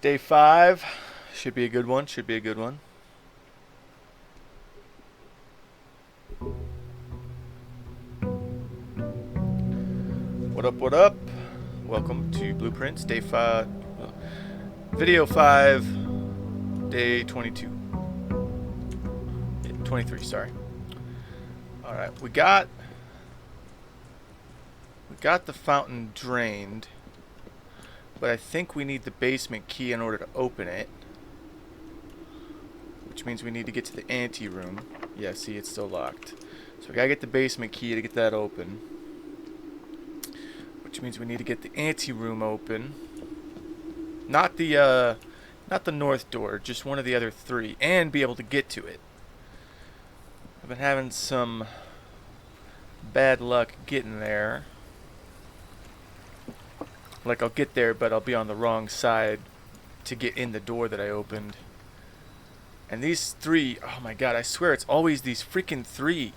Day 5 should be a good one. Should be a good one. What up? What up? Welcome to BluePrince. Day 5, video 5, day 22, 23. Sorry. All right, we got the fountain drained, but I think we need the basement key in order to open it, which means we need to get to the ante room. Yeah, see, it's still locked. So we gotta get the basement key to get that open, which means we need to get the ante room open. Not the north door, just one of the other 3, and be able to get to it. I've been having some bad luck getting there. Like, I'll get there, but I'll be on the wrong side to get in the door that I opened. And these 3, oh my god, I swear it's always these freaking 3.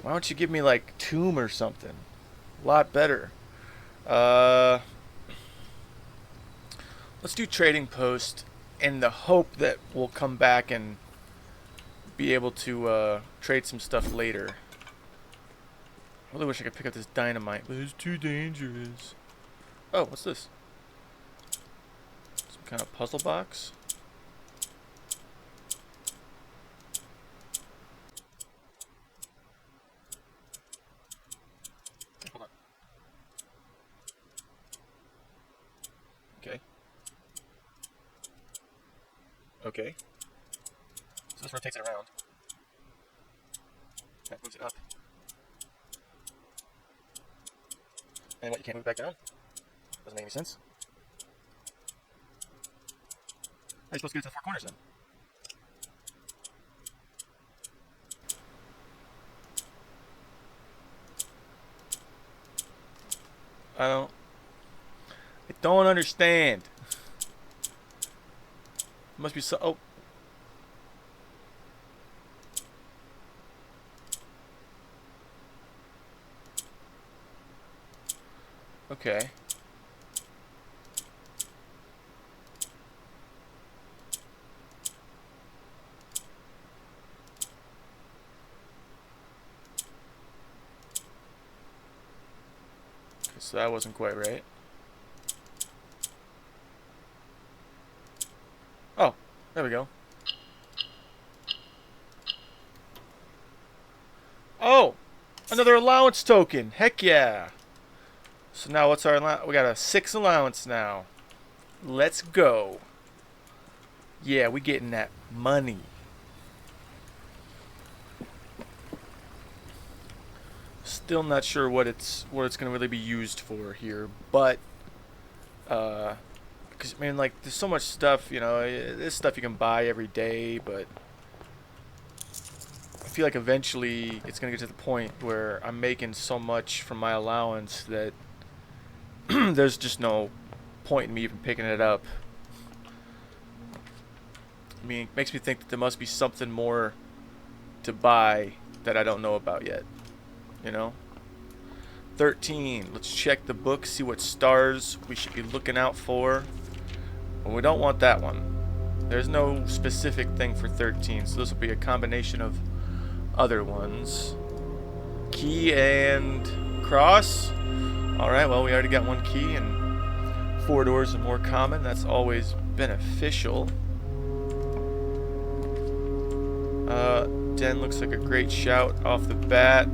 Why don't you give me, like, Tomb or something? A lot better. Let's do Trading Post in the hope that we'll come back and be able to trade some stuff later. I really wish I could pick up this dynamite, but it's too dangerous. Oh, what's this? Some kind of puzzle box? Hold on. Okay. Okay. So this rotates it around. That moves it up. And what, you can't move back down? Doesn't make any sense. How are you supposed to get it to the 4 corners then? I don't understand. Must be so. Oh. Okay. So that wasn't quite right. Oh, there we go. Oh, another allowance token. Heck yeah. So now what's our allowance? We got a 6 allowance now. Let's go. Yeah, we getting that money. Still not sure what it's gonna really be used for here, but because I mean, like, there's so much stuff, you know. This stuff you can buy every day, but I feel like eventually it's gonna get to the point where I'm making so much from my allowance that there's just no point in me even picking it up. I mean, it makes me think that there must be something more to buy that I don't know about yet. You know? 13. Let's check the book, see what stars we should be looking out for. Well, we don't want that one. There's no specific thing for 13, so this will be a combination of other ones. Key and cross. Alright, well, we already got 1 key, and 4 doors are more common. That's always beneficial. Den looks like a great shout off the bat.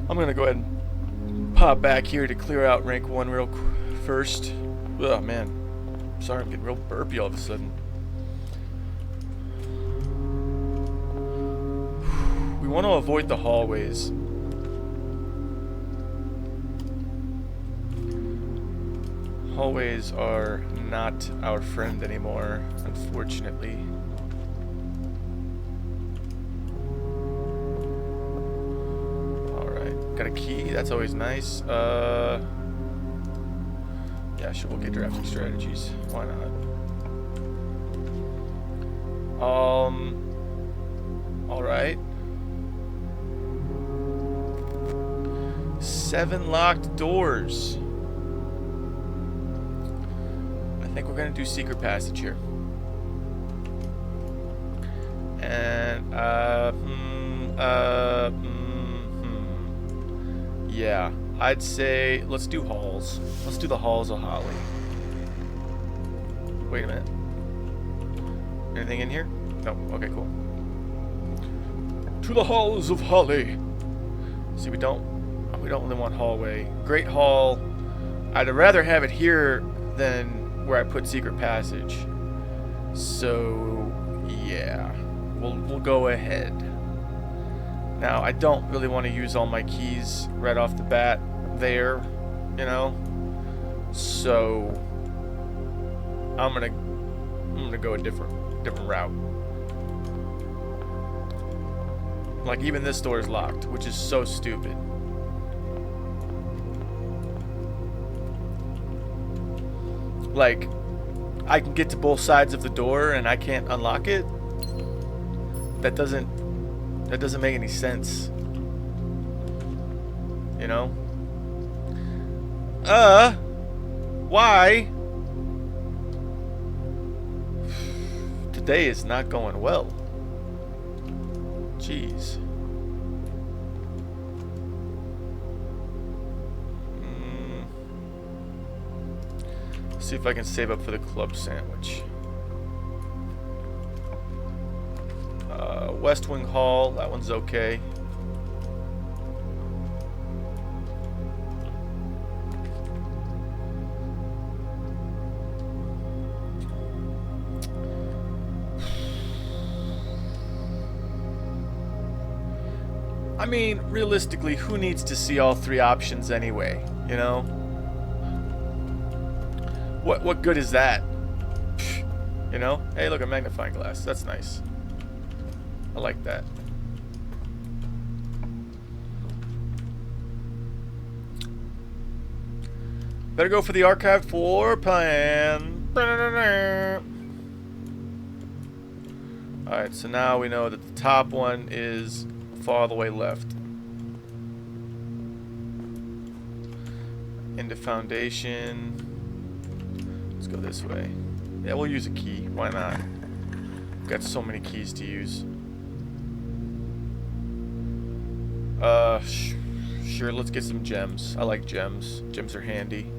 I'm gonna go ahead and pop back here to clear out rank 1 real first. Oh man, sorry, I'm getting real burpy all of a sudden. We want to avoid the hallways. Hallways are not our friend anymore, unfortunately. Got a key, that's always nice. Yeah, sure, we'll get drafting strategies. Why not? Alright. 7 locked doors. think we're gonna do secret passage here. And yeah, I'd say let's do halls. Let's do the halls of Holly. Wait a minute. Anything in here? No. Okay, cool. To the halls of Holly. See, we don't really want hallway. Great hall. I'd rather have it here than where I put secret passage. So yeah, we'll go ahead. Now I don't really want to use all my keys right off the bat there, you know. So I'm gonna go a different route. Like even this door is locked, which is so stupid. Like I can get to both sides of the door and I can't unlock it. That doesn't make any sense. You know? Why? Today is not going well. Jeez. See if I can save up for the club sandwich. West Wing Hall, that one's okay. I mean, realistically, who needs to see all three options anyway, you know? What good is that? You know? Hey, look, a magnifying glass. That's nice. I like that. Better go for the archived floor plan. Alright, so now we know that the top one is far the way left. Into foundation. Let's go this way. Yeah, we'll use a key. Why not? We've got so many keys to use. Sure, let's get some gems. I like gems. Gems are handy.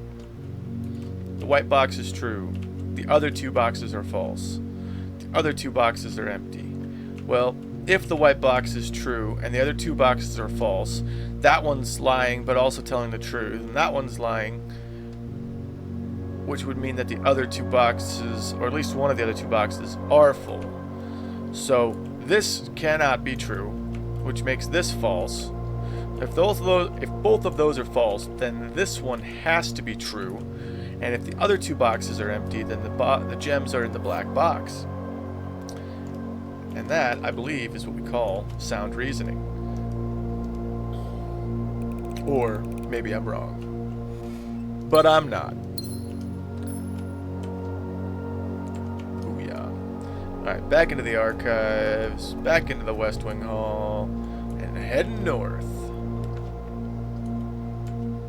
The white box is true. The other two boxes are false. The other two boxes are empty. Well, if the white box is true and the other two boxes are false, that one's lying but also telling the truth, and that one's lying, which would mean that the other two boxes, or at least one of the other two boxes, are full. So this cannot be true, which makes this false. If both of those are false, then this one has to be true, and if the other two boxes are empty, then the gems are in the black box. And that, I believe, is what we call sound reasoning. Or maybe I'm wrong. But I'm not. Booyah. Alright, back into the archives, back into the West Wing Hall, and heading north.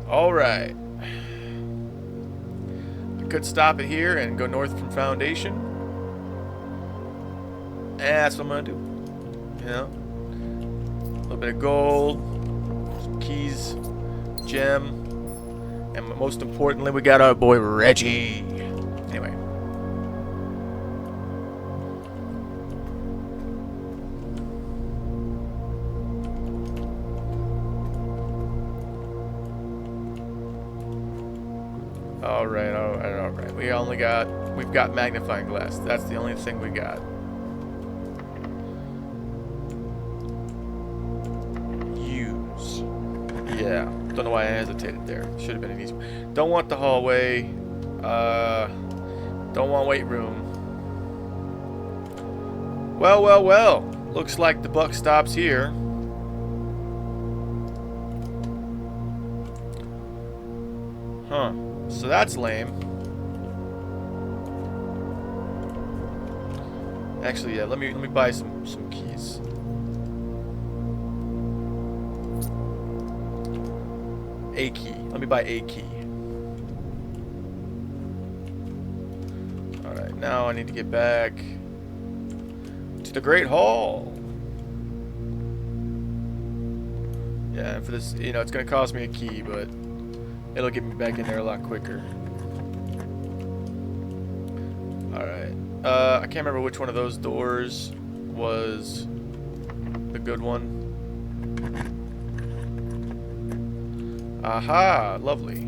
Alright. I could stop it here and go north from Foundation. And that's what I'm gonna do. You know? A little bit of gold, some keys, gem, and most importantly, we got our boy Reggie. Anyway. Alright. We've got magnifying glass. That's the only thing we got. Use. Yeah. Don't know why I hesitated there. Should have been an easy one. Don't want the hallway. Don't want weight room. Well. Looks like the buck stops here. Huh. So that's lame. Actually, yeah, let me buy some keys. A key. Let me buy a key. Alright, now I need to get back to the Great Hall. Yeah, and for this, you know, it's going to cost me a key, but it'll get me back in there a lot quicker. Alright. I can't remember which one of those doors was the good one. Aha, lovely.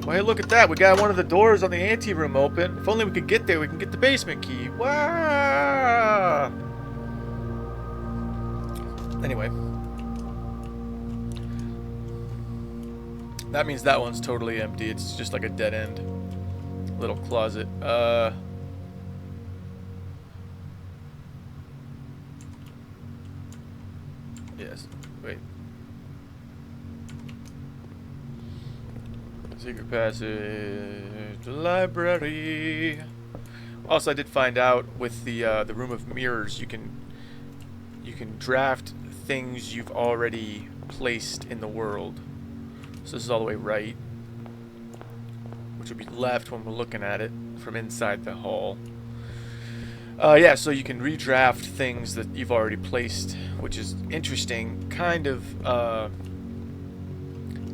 Well, hey, look at that. We got one of the doors on the anteroom open. If only we could get there, we can get the basement key. Wow! Anyway. That means that one's totally empty. It's just like a dead end. Little closet. Yes. Wait. Secret passage. The library. Also, I did find out with the room of mirrors, you can draft things you've already placed in the world. So this is all the way right, which would be left when we're looking at it from inside the hall. Yeah, so you can redraft things that you've already placed, which is interesting. Kind of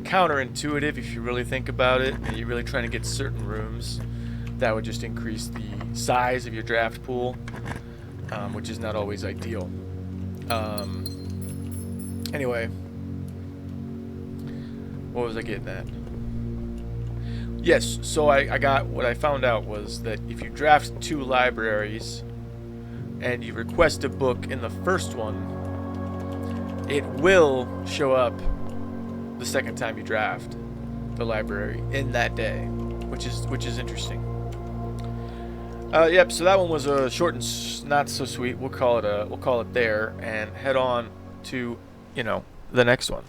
counterintuitive if you really think about it, and you're really trying to get certain rooms. That would just increase the size of your draft pool, which is not always ideal. Anyway, what was I getting at? Yes, so I got, what I found out was that if you draft 2 libraries and you request a book in the first one, it will show up the second time you draft the library in that day, which is interesting. Yep. So that one was a short and not so sweet. We'll call it there, and head on to, you know, the next one.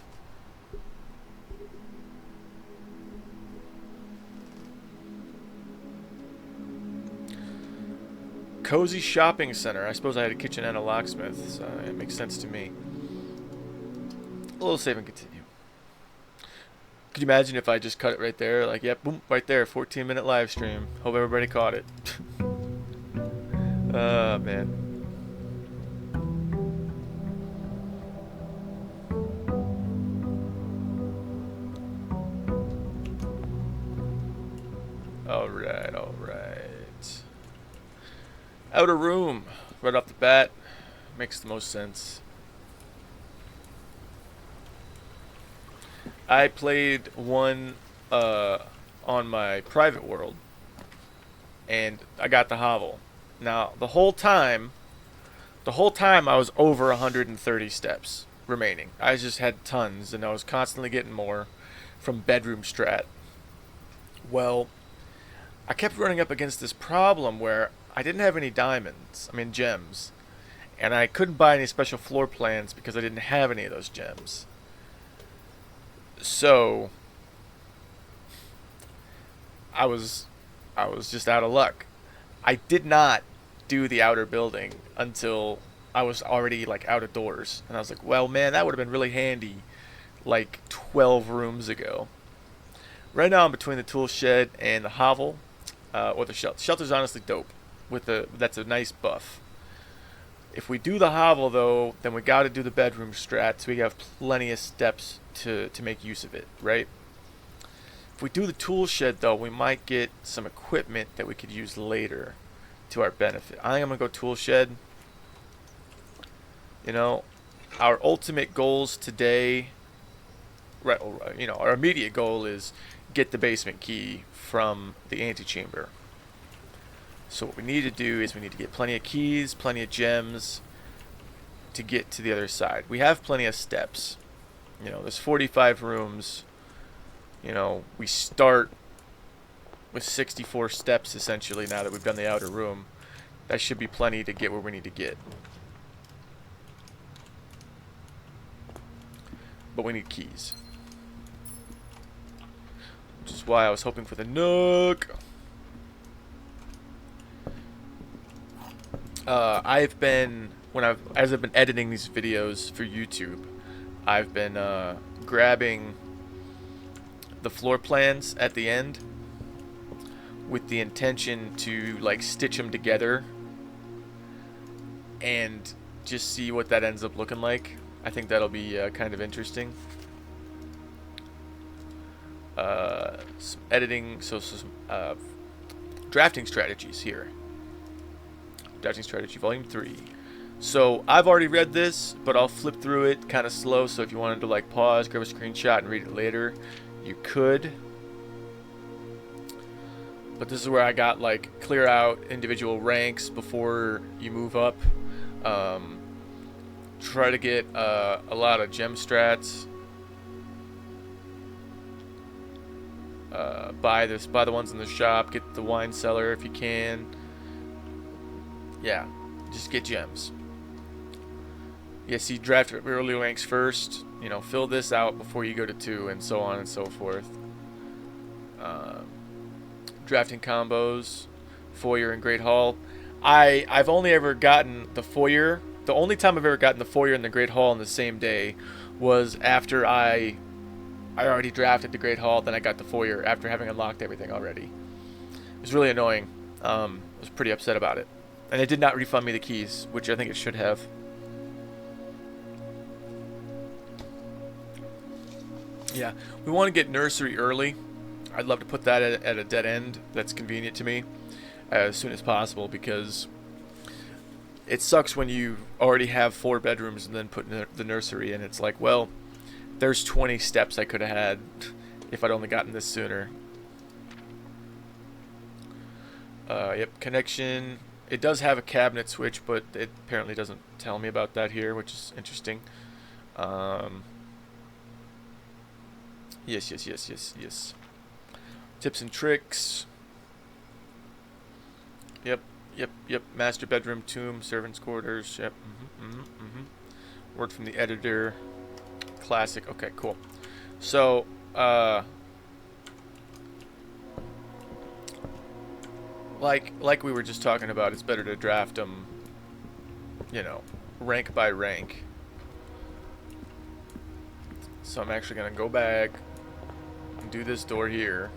Cozy shopping center. I suppose I had a kitchen and a locksmith, so it makes sense to me. A little save and continue. Could you imagine if I just cut it right there? Like, yep, boom, right there, 14-minute live stream. Hope everybody caught it. Man. Alright, alright. Outer room. Right off the bat. Makes the most sense. I played one on my private world, and I got the hovel. Now, the whole time I was over 130 steps remaining. I just had tons, and I was constantly getting more from bedroom strat. Well, I kept running up against this problem where I didn't have any diamonds, gems, and I couldn't buy any special floor plans because I didn't have any of those gems. So I was just out of luck. I did not do the outer building until I was already like out of doors, and I was like, well, man, that would have been really handy like 12 rooms ago. Right now I'm between the tool shed and the hovel, or the shelter. Shelter's honestly dope. That's a nice buff. If we do the hovel though, then we got to do the bedroom strat, so we have plenty of steps to make use of it, right? If we do the tool shed though, we might get some equipment that we could use later to our benefit. I think I'm gonna go tool shed. You know, our ultimate goals today, right? You know, our immediate goal is get the basement key from the antechamber. So what we need to do is we need to get plenty of keys, plenty of gems to get to the other side. We have plenty of steps. You know, there's 45 rooms. You know, we start with 64 steps essentially now that we've done the outer room. That should be plenty to get where we need to get. But we need keys. Which is why I was hoping for the nook. As I've been editing these videos for YouTube, I've been grabbing the floor plans at the end, with the intention to like stitch them together and just see what that ends up looking like. I think that'll be kind of interesting. Some editing, some drafting strategies here. Drafting strategy, volume 3. So I've already read this, but I'll flip through it kind of slow. So if you wanted to like pause, grab a screenshot, and read it later, you could. But this is where I got like clear out individual ranks before you move up. Try to get a lot of gem strats. Buy the ones in the shop. Get the wine cellar if you can. Yeah, just get gems. Yeah, see, draft early ranks first. You know, fill this out before you go to 2, and so on and so forth. Drafting combos, foyer and great hall. I've only ever gotten the foyer. The only time I've ever gotten the foyer and the great hall in the same day was after I already drafted the great hall. Then I got the foyer after having unlocked everything already. It was really annoying. I was pretty upset about it, and it did not refund me the keys, which I think it should have. Yeah, we want to get nursery early. I'd love to put that at a dead end that's convenient to me as soon as possible, because it sucks when you already have 4 bedrooms and then put the nursery in. It's like, well, there's 20 steps I could have had if I'd only gotten this sooner. Yep, connection. It does have a cabinet switch, but it apparently doesn't tell me about that here, which is interesting. Yes. Tips and tricks. Yep. Master bedroom, tomb, servants' quarters. Yep. Word from the editor. Classic. Okay, cool. So, like we were just talking about, it's better to draft them, you know, rank by rank. So I'm actually gonna go back and do this door here.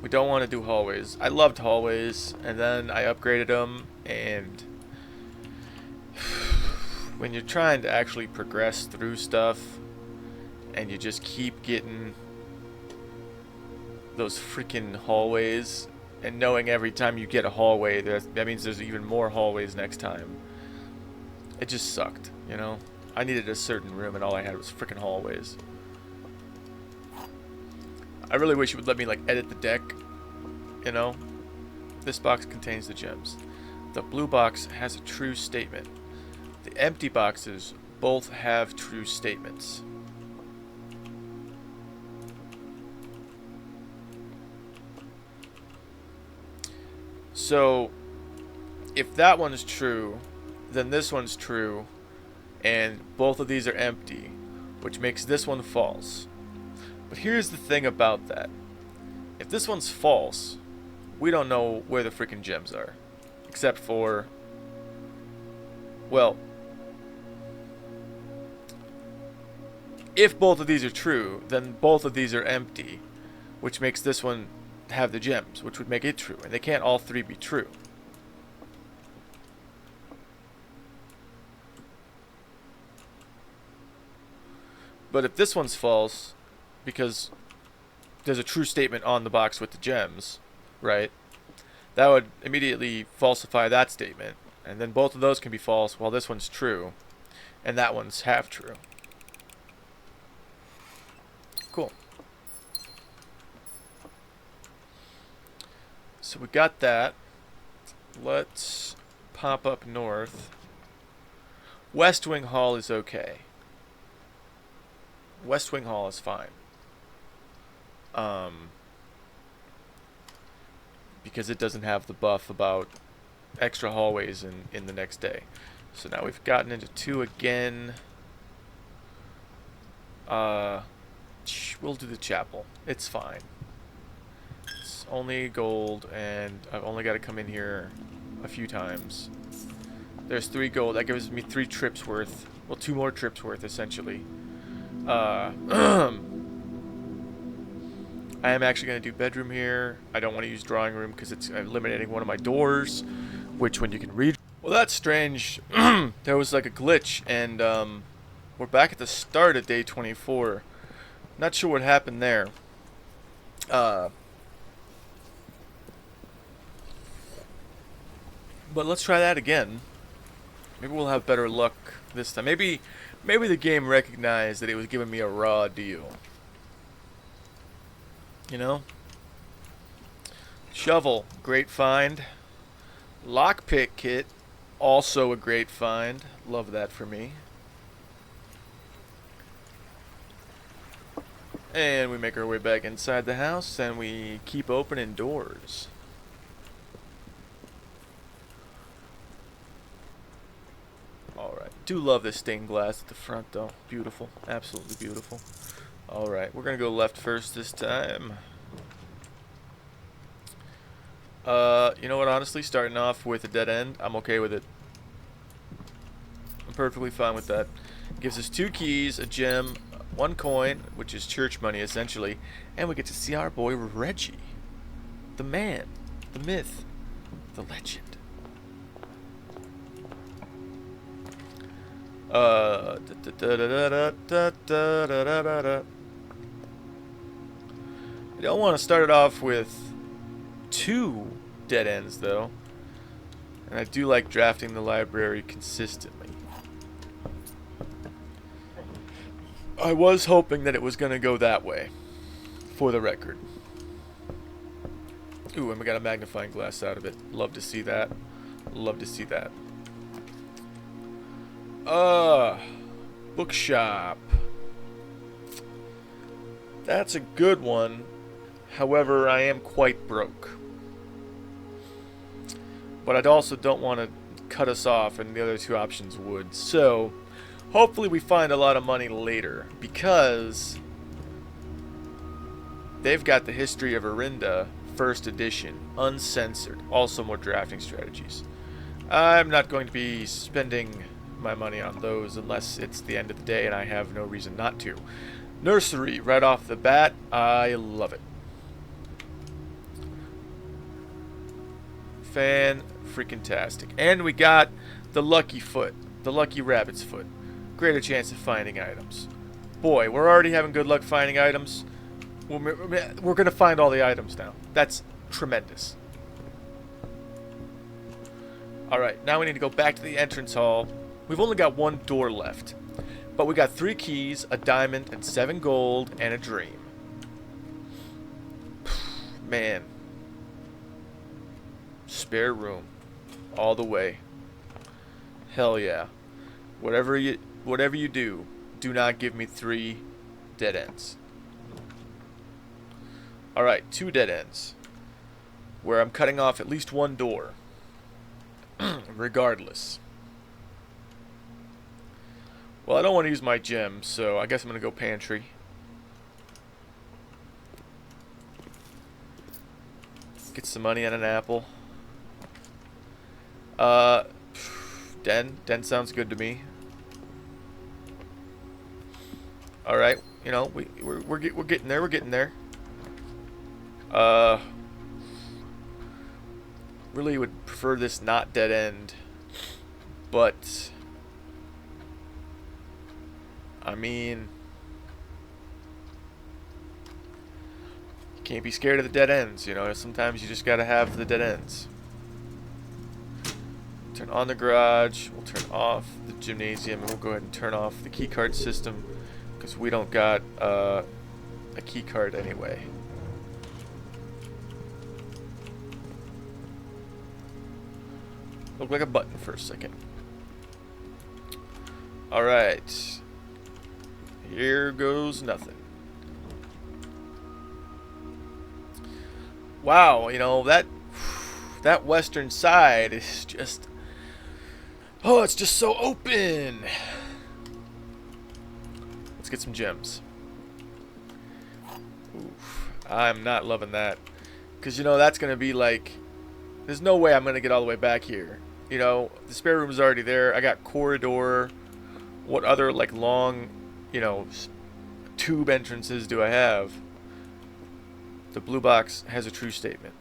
We don't want to do hallways. I loved hallways, and then I upgraded them, and when you're trying to actually progress through stuff and you just keep getting those freaking hallways, and knowing every time you get a hallway that means there's even more hallways next time, it just sucked, you know. I needed a certain room and all I had was freaking hallways. I really wish it would let me like edit the deck, you know. This box contains the gems. The blue box has a true statement. The empty boxes both have true statements. So if that one's true, then this one's true, and both of these are empty, which makes this one false. But here's the thing about that. If this one's false, we don't know where the freaking gems are. Except for, well, if both of these are true, then both of these are empty, which makes this one have the gems, which would make it true. And they can't all 3 be true. But if this one's false, because there's a true statement on the box with the gems, right? That would immediately falsify that statement. And then both of those can be false while this one's true. And that one's half true. Cool. So we got that. Let's pop up north. West Wing Hall is okay. West Wing Hall is fine. Because it doesn't have the buff about extra hallways in the next day. So now we've gotten into 2 again. We'll do the chapel. It's fine. It's only gold, and I've only got to come in here a few times. There's 3 gold. That gives me 3 trips worth. Well, 2 more trips worth, essentially. I am actually going to do bedroom here. I don't want to use drawing room because it's eliminating one of my doors, which when you can read. Well, that's strange. There was like a glitch, and we're back at the start of day 24. Not sure what happened there. But let's try that again. Maybe we'll have better luck this time. Maybe the game recognized that it was giving me a raw deal. You know? Shovel, great find. Lockpick kit, also a great find. Love that for me. And we make our way back inside the house and we keep opening doors. Alright. Do love this stained glass at the front though. Beautiful. Absolutely beautiful. Alright. We're going to go left first this time. You know what? Honestly, starting off with a dead end, I'm okay with it. I'm perfectly fine with that. Gives us 2 keys, a gem, 1 coin, which is church money essentially, and we get to see our boy Reggie. The man, the myth, the legend. I don't want to start it off with 2 dead ends though, and I do like drafting the library consistently. I was hoping that it was going to go that way, for the record. Ooh, and we got a magnifying glass out of it. Love to see that. Love to see that. Bookshop. That's a good one. However, I am quite broke. But I also don't want to cut us off, and the other 2 options would. So, hopefully we find a lot of money later, because they've got the History of Arinda, 1st edition, uncensored. Also more drafting strategies. I'm not going to be spending my money on those unless it's the end of the day and I have no reason not to. Nursery, right off the bat, I love it. Fan-freaking-tastic. And we got the lucky foot, the lucky rabbit's foot. Greater chance of finding items. Boy, we're already having good luck finding items. We're going to find all the items now. That's tremendous. Alright, now we need to go back to the entrance hall. We've only got 1 door left. But we got 3 keys, a diamond, and 7 gold, and a dream. Man. Spare room. All the way. Hell yeah. Whatever you do, do not give me 3 dead ends. Alright, 2 dead ends. Where I'm cutting off at least 1 door. Regardless. Well, I don't want to use my gem, so I guess I'm going to go pantry. Get some money on an apple. Den sounds good to me. All right, you know, we're getting there. We're getting there. Really would prefer this not dead end, but I mean, you can't be scared of the dead ends, you know. Sometimes you just gotta have the dead ends. Turn on the garage, we'll turn off the gymnasium, and we'll go ahead and turn off the keycard system, because we don't got a keycard anyway. Looked like a button for a second. Alright. Here goes nothing. Wow, you know, that western side is just... Oh, it's just so open! Let's get some gems. Oof. I'm not loving that. Because, you know, that's going to be like... There's no way I'm going to get all the way back here. You know, the spare room is already there. I got corridor. What other, like, long, you know, tube entrances do I have? The blue box has a true statement.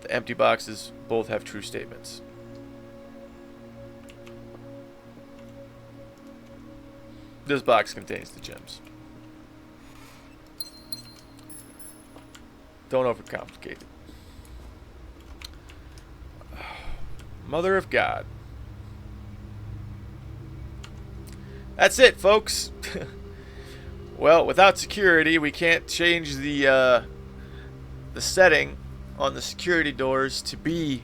The empty boxes both have true statements. This box contains the gems. Don't overcomplicate it. Mother of God. That's it, folks. Well, without security, we can't change the setting on the security doors to be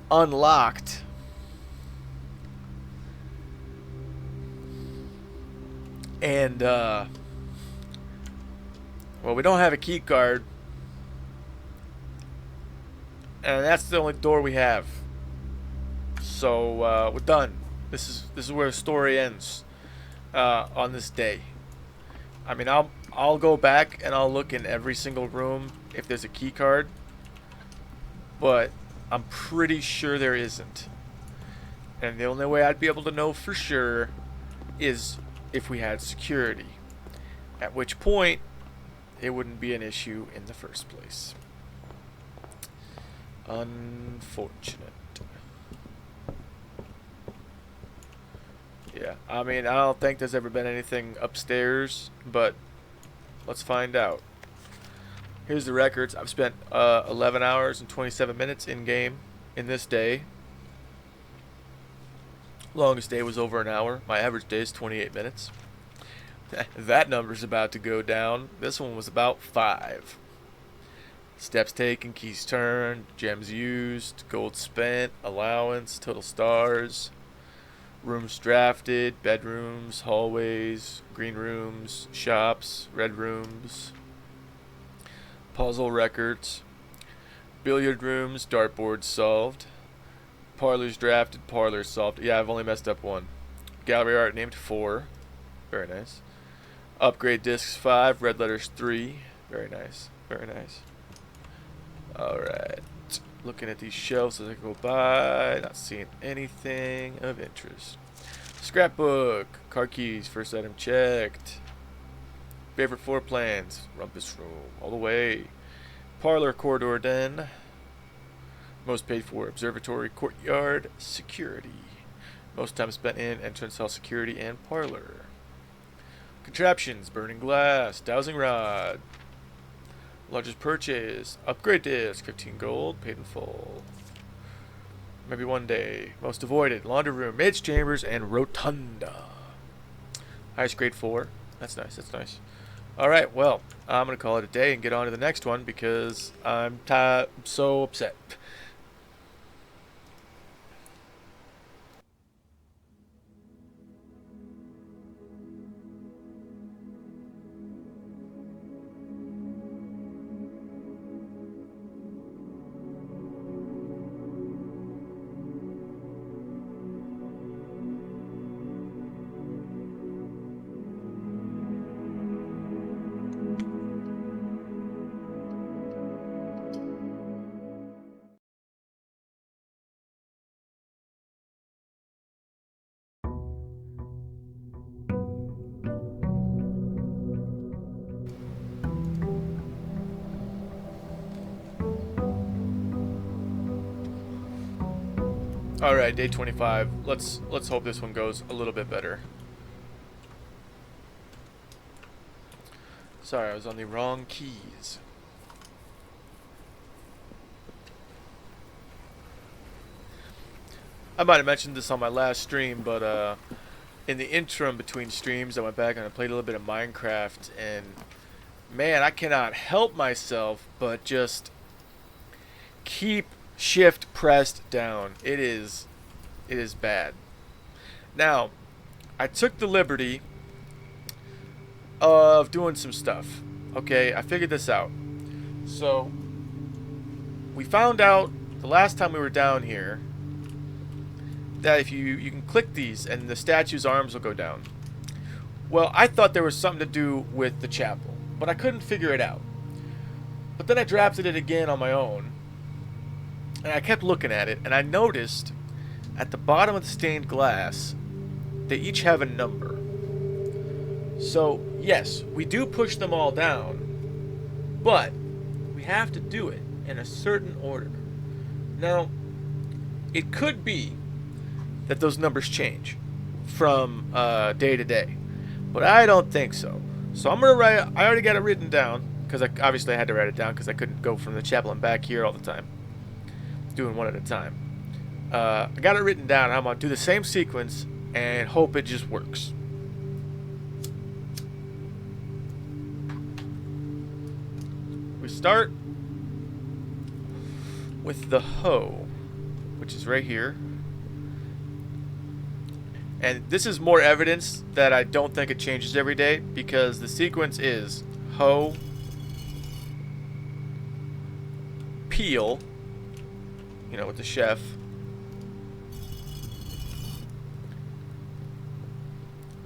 unlocked. And well, we don't have a key card, and that's the only door we have. So we're done. This is where the story ends on this day. I mean, I'll go back and I'll look in every single room if there's a key card, but I'm pretty sure there isn't. And the only way I'd be able to know for sure is if we had security, at which point it wouldn't be an issue in the first place. Unfortunate. Yeah, I mean, I don't think there's ever been anything upstairs, but let's find out. Here's the records. I've spent 11 hours and 27 minutes in game in this day. Longest day was over an hour. My average day is 28 minutes. That number's about to go down. This one was about 5. Steps taken, keys turned, gems used, gold spent, allowance, total stars, rooms drafted, bedrooms, hallways, green rooms, shops, red rooms, puzzle records, billiard rooms, dartboards solved, parlors drafted, parlors solved. Yeah, I've only messed up 1. Gallery art named 4. Very nice. Upgrade discs 5, red letters 3. Very nice. Very nice. Alright. Looking at these shelves as I go by, not seeing anything of interest. Scrapbook, car keys, first item checked. Favorite floor plans, rumpus room, all the way. Parlor, corridor, den. Most paid for, observatory, courtyard, security. Most time spent in entrance hall, security, and parlor. Contraptions, burning glass, dowsing rod. Largest purchase, upgrade disc, 15 gold, paid in full. Maybe one day. Most avoided, laundry room, maids chambers, and rotunda. Highest grade 4. That's nice, that's nice. Alright, well, I'm going to call it a day and get on to the next one because I'm so upset. Alright, day 25. Let's hope this one goes a little bit better. Sorry, I was on the wrong keys. I might have mentioned this on my last stream, but in the interim between streams, I went back and I played a little bit of Minecraft, and man, I cannot help myself but just keep shift pressed down. It is bad. Now, I took the liberty of doing some stuff. Okay, I figured this out. So, we found out the last time we were down here that if you can click these and the statue's arms will go down. Well, I thought there was something to do with the chapel, but I couldn't figure it out. But then I drafted it again on my own, and I kept looking at it, and I noticed at the bottom of the stained glass, they each have a number. So, yes, we do push them all down, but have to do it in a certain order. Now, it could be that those numbers change from day to day, but I don't think so. So I'm gonna write. I already got it written down because obviously I had to write it down because I couldn't go from the chapel and back here all the time, doing one at a time. I got it written down. I'm gonna do the same sequence and hope it just works. We start with the hoe, which is right here. And this is more evidence that I don't think it changes every day, because the sequence is hoe, peel, you know, with the chef,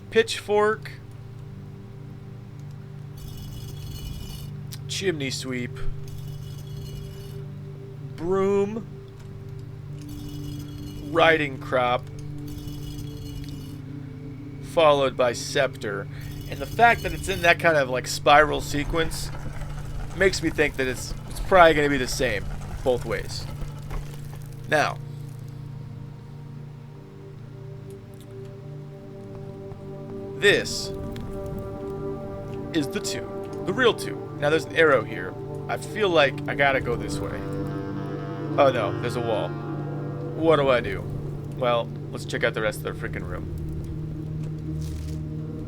pitchfork, chimney sweep, broom, riding crop, followed by scepter. And the fact that it's in that kind of like spiral sequence makes me think that it's probably going to be the same both ways. Now, this is the 2, the real 2. Now there's an arrow here. I feel like I gotta go this way. Oh no, there's a wall. What do I do? Well, let's check out the rest of the freaking room.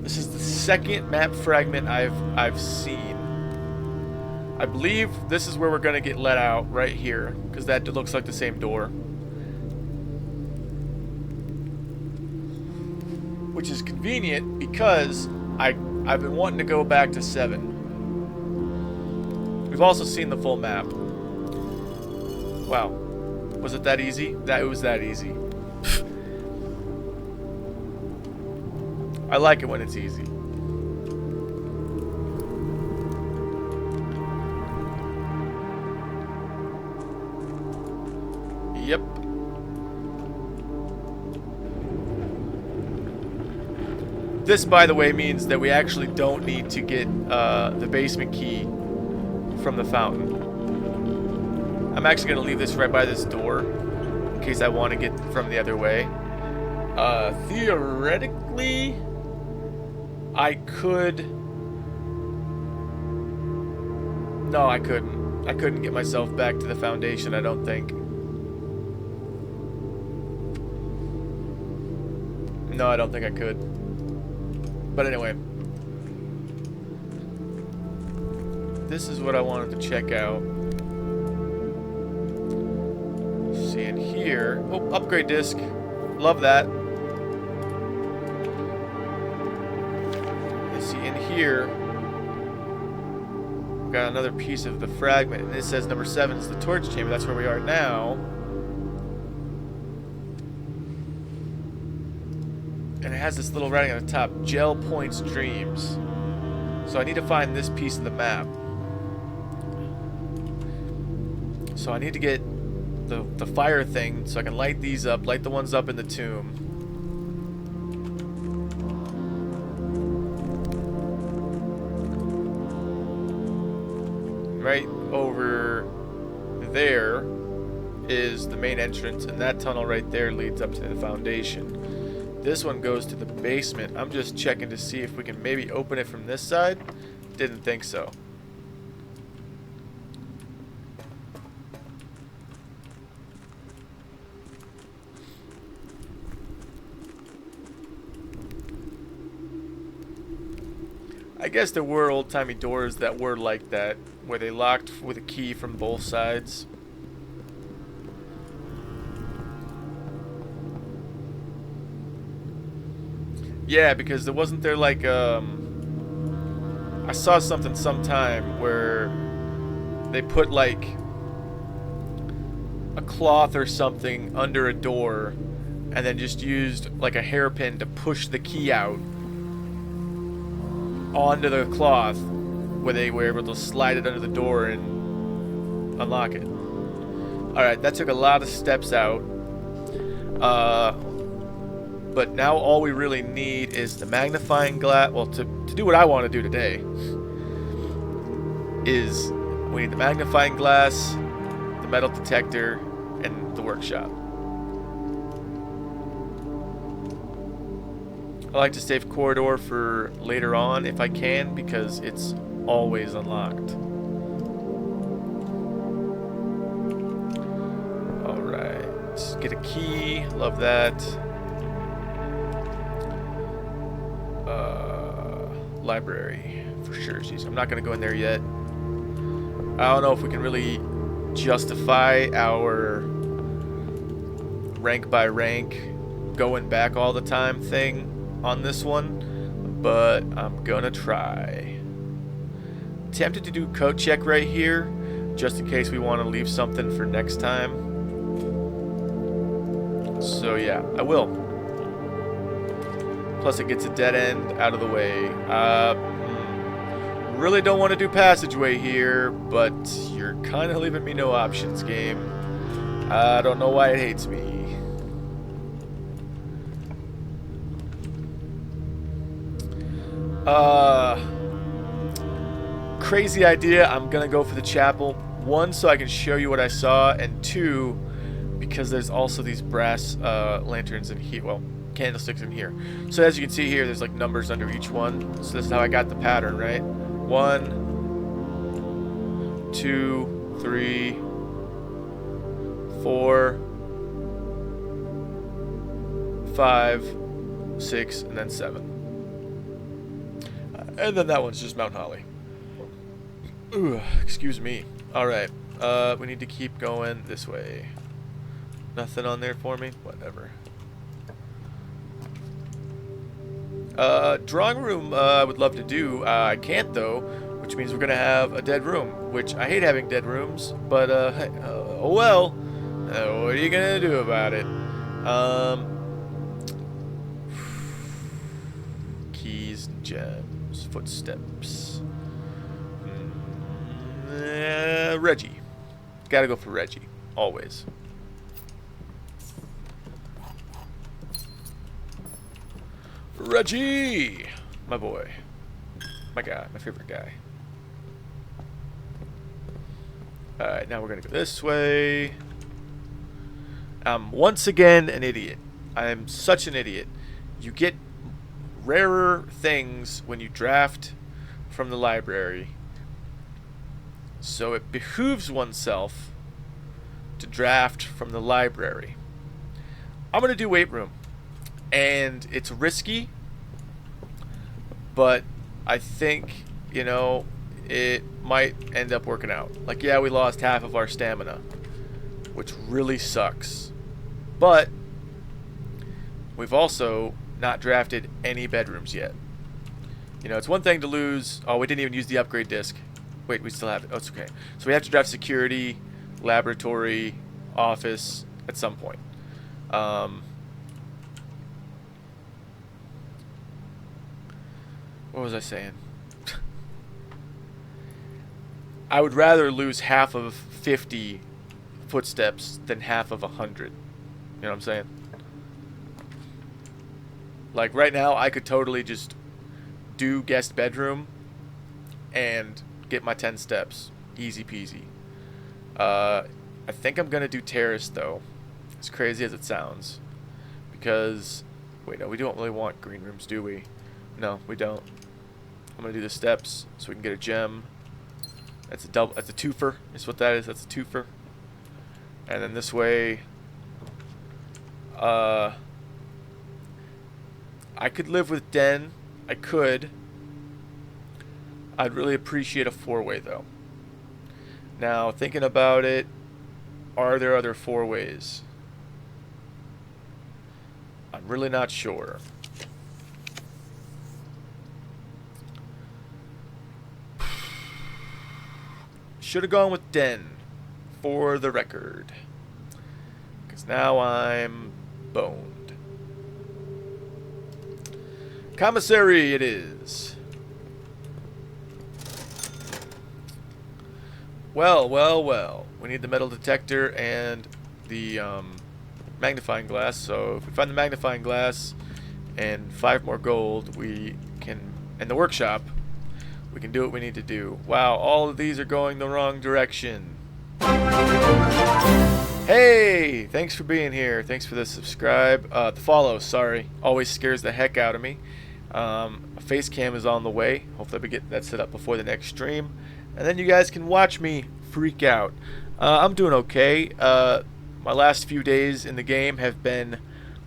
This is the second map fragment I've seen. I believe this is where we're gonna get let out, right here, because that looks like the same door. Which is convenient because I've been wanting to go back to 7. We've also seen the full map. Wow. Was it that easy? It was that easy. I like it when it's easy. Yep. This, by the way, means that we actually don't need to get the basement key from the fountain. I'm actually going to leave this right by this door in case I want to get from the other way. Theoretically, I could... No, I couldn't. I couldn't get myself back to the foundation, I don't think. No, I don't think I could. But anyway. This is what I wanted to check out. See in here. Oh, upgrade disc. Love that. You see in here. Got another piece of the fragment, and it says number 7 is the torch chamber. That's where we are now. And it has this little writing on the top, Gel Points Dreams. So I need to find this piece of the map. So I need to get the fire thing so I can light these up, light the ones up in the tomb. Right over there is the main entrance, and that tunnel right there leads up to the foundation. This one goes to the basement. I'm just checking to see if we can maybe open it from this side. Didn't think so. I guess there were old-timey doors that were like that, where they locked with a key from both sides. Yeah, because there wasn't there like I saw something sometime where they put like a cloth or something under a door and then just used like a hairpin to push the key out onto the cloth, where they were able to slide it under the door and unlock it. Alright, that took a lot of steps out. But now all we really need is the magnifying glass. Well, to do what I want to do today is We need the magnifying glass, the metal detector, and the workshop. I like to save corridor for later on if I can, because it's always unlocked. Alright, let's get a key. Love that. Library for sure. Jeez, I'm not going to go in there yet. I don't know if we can really justify our rank by rank going back all the time thing on this one, but I'm gonna try. Tempted to do code check right here just in case we want to leave something for next time. So yeah, I will. Plus it gets a dead end out of the way. Really don't want to do passageway here, but you're kind of leaving me no options, game. I don't know why it hates me. Crazy idea. I'm gonna go for the chapel. One, so I can show you what I saw, and two, because there's also these brass lanterns in here. Well, candlesticks in here. So as you can see here, there's like numbers under each one. So this is how I got the pattern, right? 1, 2, 3, 4, 5, 6, and then 7. And then that one's just Mount Holly. Ooh, excuse me. Alright, we need to keep going this way. Nothing on there for me? Whatever. Drawing room, I would love to do. I can't, though, which means we're going to have a dead room, which I hate having dead rooms, but, oh well. What are you going to do about it? Keys and gems, footsteps. Reggie. Gotta go for Reggie, always. Reggie! My boy. My guy. My favorite guy. Alright, now we're gonna go this way. I'm once again an idiot. I am such an idiot. You get rarer things when you draft from the library. So it behooves oneself to draft from the library. I'm gonna do weight room. And it's risky, but I think, you know, it might end up working out. Like, yeah, we lost half of our stamina, which really sucks. But we've also not drafted any bedrooms yet. You know, it's one thing to lose. Oh, we didn't even use the upgrade disc. Wait, we still have it. Oh, it's okay. So we have to draft security, laboratory, office at some point. What was I saying? I would rather lose half of 50 footsteps than half of 100. You know what I'm saying? Like right now, I could totally just do guest bedroom and get my 10 steps. Easy peasy. I think I'm going to do terrace though. As crazy as it sounds. Because, wait, no, we don't really want green rooms, do we? No, we don't. I'm gonna do the steps so we can get a gem. That's a double. That's a twofer. Is what that is. That's a twofer. And then this way, I could live with den. I could. I'd really appreciate a 4-way though. Now thinking about it, are there other 4-ways? I'm really not sure. Should have gone with den, for the record. Because now I'm boned. Commissary it is. Well, well, well. We need the metal detector and the magnifying glass. So if we find the magnifying glass and 5 more gold, we can, and the workshop, We can do what we need to do. Wow, all of these are going the wrong direction. Hey, thanks for being here. Thanks for the subscribe. The follow, sorry. Always scares the heck out of me. A face cam is on the way. Hopefully we get that set up before the next stream. And then you guys can watch me freak out. I'm doing okay. My last few days in the game have been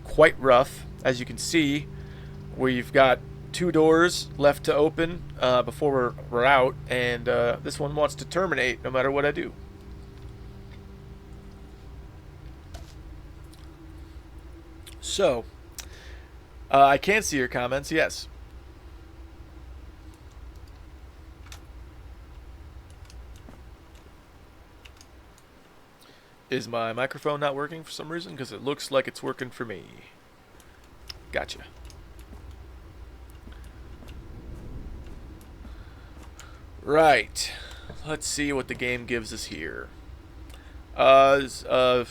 quite rough. As you can see, we've got 2 doors left to open before we're out. And this one wants to terminate no matter what I do. So, I can see your comments, yes. Is my microphone not working for some reason? Because it looks like it's working for me. Gotcha. Right. Let's see what the game gives us here. Parlor.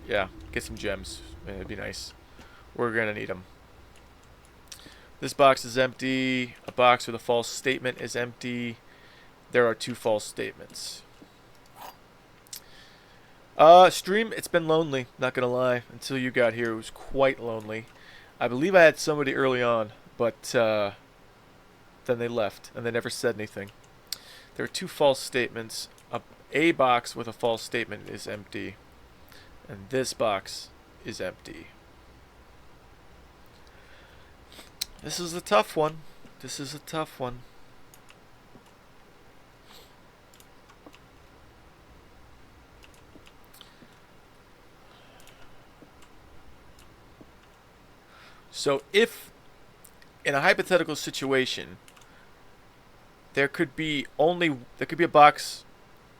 Yeah, get some gems. It'd be nice. We're gonna need them. This box is empty. A box with a false statement is empty. There are 2 false statements. Stream, it's been lonely, not gonna lie. Until you got here, it was quite lonely. I believe I had somebody early on, but then they left, and they never said anything. There are 2 false statements. A box with a false statement is empty, and this box is empty. This is a tough one. This is a tough one. So if, in a hypothetical situation, there could be a box,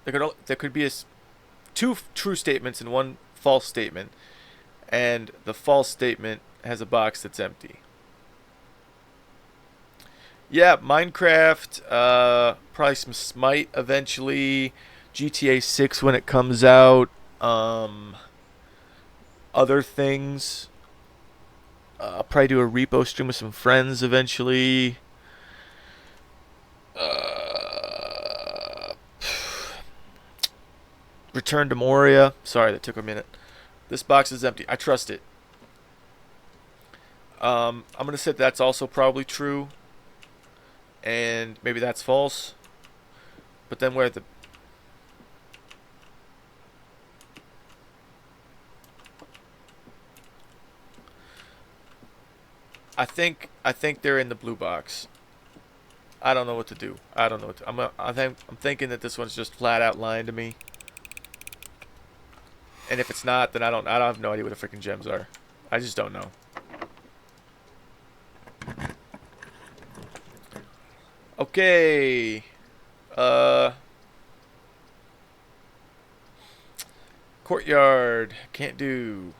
there could be 2 true statements and 1 false statement, and the false statement has a box that's empty. Yeah, Minecraft, probably some Smite eventually, GTA 6 when it comes out, other things. I'll probably do a repo stream with some friends eventually. Return to Moria. Sorry, that took a minute. This box is empty. I trust it. I'm going to say that's also probably true. And maybe that's false. But then where the... I think they're in the blue box. I don't know what to do. I don't know what to, I'm thinking that this one's just flat out lying to me. And if it's not, then I don't have no idea what the freaking gems are. I just don't know. Okay. Courtyard. Can't do.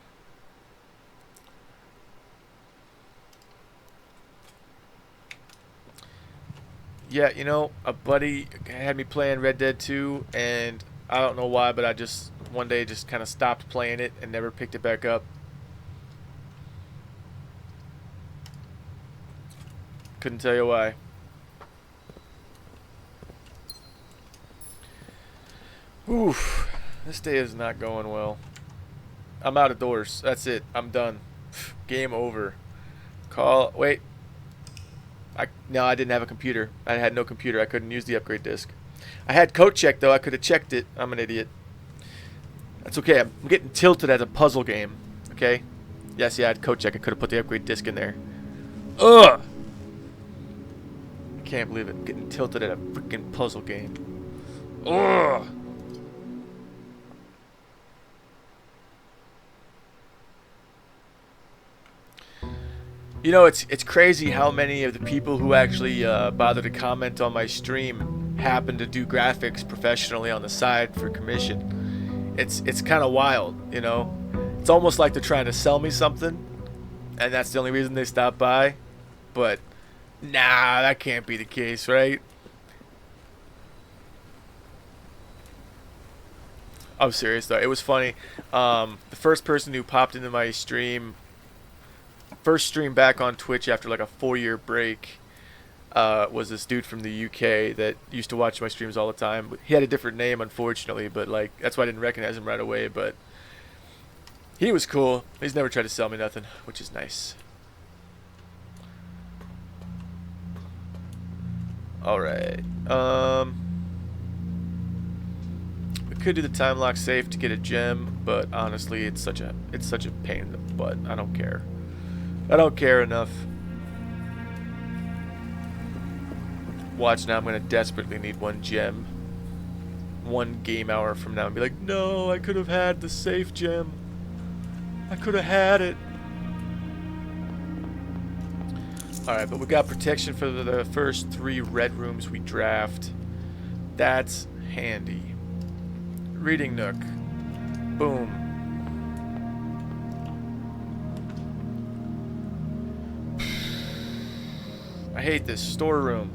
Yeah, you know, a buddy had me playing Red Dead 2, and I don't know why, but I just one day just kind of stopped playing it and never picked it back up. Couldn't tell you why. Oof, this day is not going well. I'm out of doors. That's it. I'm done. Game over. Wait. No, I didn't have a computer. I had no computer. I couldn't use the upgrade disc. I had code check though. I could have checked it. I'm an idiot. That's okay. I'm getting tilted at a puzzle game. Okay. Yes, yeah, I had code check. I could have put the upgrade disc in there. Ugh. I can't believe it. I'm getting tilted at a freaking puzzle game. Ugh. You know, it's crazy how many of the people who actually bother to comment on my stream happen to do graphics professionally on the side for commission. It's kind of wild, you know. It's almost like they're trying to sell me something, and that's the only reason they stop by. But nah, that can't be the case, right? I'm serious though. It was funny. The first person who popped into my stream. First stream back on Twitch after like a 4-year break. was this dude from the UK that used to watch my streams all the time. He had a different name, unfortunately, but like that's why I didn't recognize him right away. But he was cool. He's never tried to sell me nothing, which is nice. All right. We could do the time lock safe to get a gem, but honestly, it's such a pain in the butt. I don't care. I don't care enough. Watch now, I'm gonna desperately need one gem. 1 game hour from now and be like, no, I could have had the safe gem. I could have had it. Alright, but we got protection for the first 3 red rooms we draft. That's handy. Reading nook. Boom. I hate this storeroom.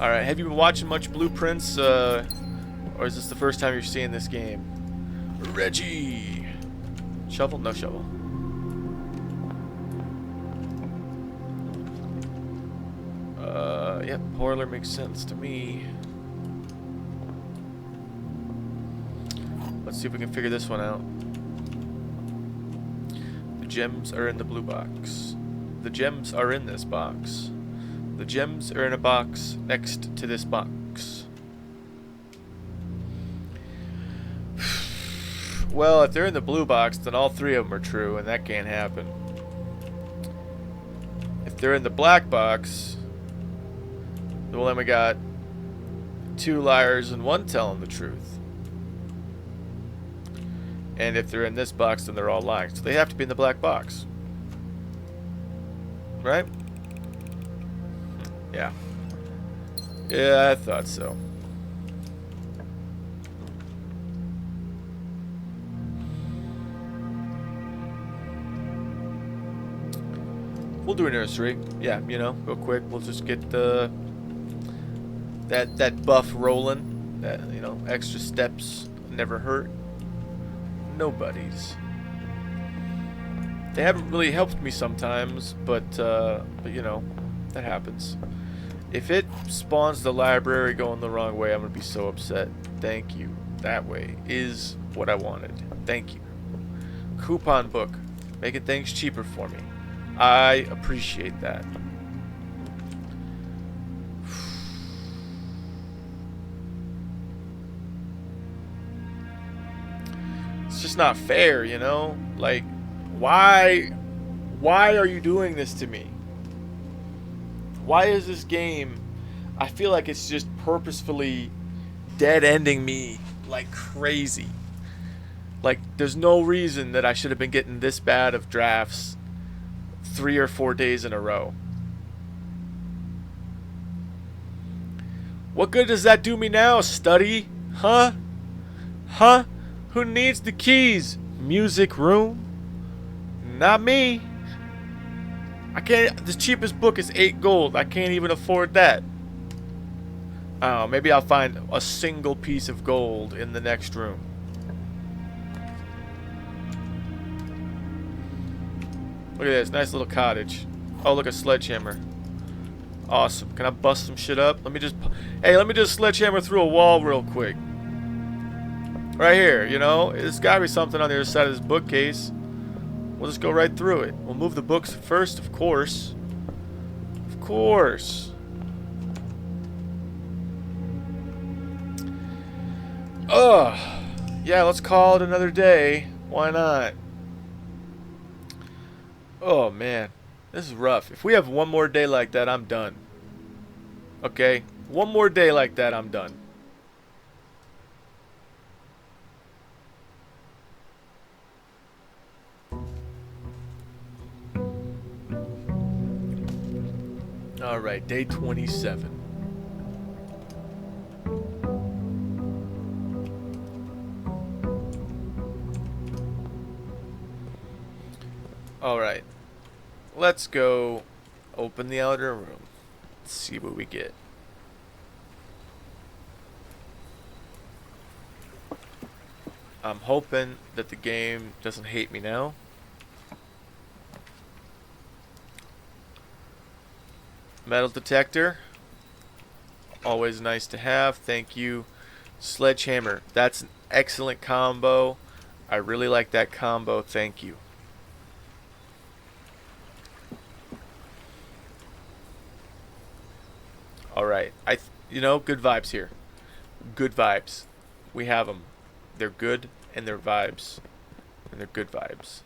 Alright, have you been watching much BluePrince, or is this the first time you're seeing this game? Reggie! Shovel? No shovel. Yep, Horler makes sense to me. Let's see if we can figure this one out. The gems are in the blue box. The gems are in this box. The gems are in a box next to this box. Well, if they're in the blue box, then all 3 of them are true, and that can't happen. If they're in the black box, well, then we got 2 liars and 1 telling the truth. And if they're in this box, then they're all lying. So they have to be in the black box. Right? Yeah. Yeah, I thought so. We'll do a nursery. Yeah, you know, real quick. We'll just get the that buff rolling. That, you know, extra steps never hurt nobody's. They haven't really helped me sometimes, but you know, that happens. If it spawns the library going the wrong way, I'm gonna be so upset. Thank you. That way is what I wanted. Thank you. Coupon book, making things cheaper for me. I appreciate that. It's just not fair, you know? Like, why are you doing this to me? Why is this game, I feel like it's just purposefully dead-ending me like crazy. Like, there's no reason that I should have been getting this bad of drafts 3 or 4 days in a row. What good does that do me now, study? Huh? Huh? Who needs the keys? Music room? Not me. I can't. The cheapest book is 8 gold. I can't even afford that. I don't know. Maybe I'll find a single piece of gold in the next room. Look at this. Nice little cottage. Oh, look, a sledgehammer. Awesome. Can I bust some shit up? Let me just sledgehammer through a wall real quick. Right here, you know? There's gotta be something on the other side of this bookcase. We'll just go right through it. We'll move the books first, of course. Of course. Ugh. Yeah, let's call it another day. Why not? Oh, man. This is rough. If we have one more day like that, I'm done. Okay? One more day like that, I'm done. Alright, day 27. Alright. Let's go open the outer room. Let's see what we get. I'm hoping that the game doesn't hate me now. Metal detector. Always nice to have. Thank you. Sledgehammer. That's an excellent combo. I really like that combo. Thank you. Alright. You know, good vibes here. Good vibes. We have them. They're good and they're vibes. And they're good vibes.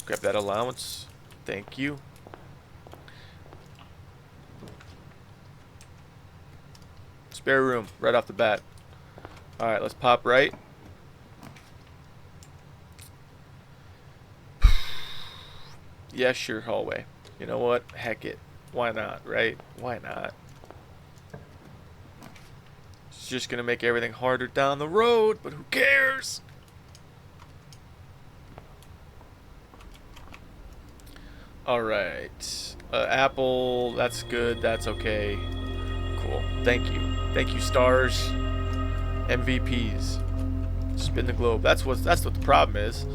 Grab that allowance. Thank you. Spare room right off the bat. Alright, let's pop right. Yeah, sure, hallway. You know what? Heck it. Why not, right? Why not? It's just gonna make everything harder down the road, but who cares? Alright. Apple, that's good. That's okay. Cool. Thank you. Thank you, stars. MVPs. Spin the globe. That's what the problem is.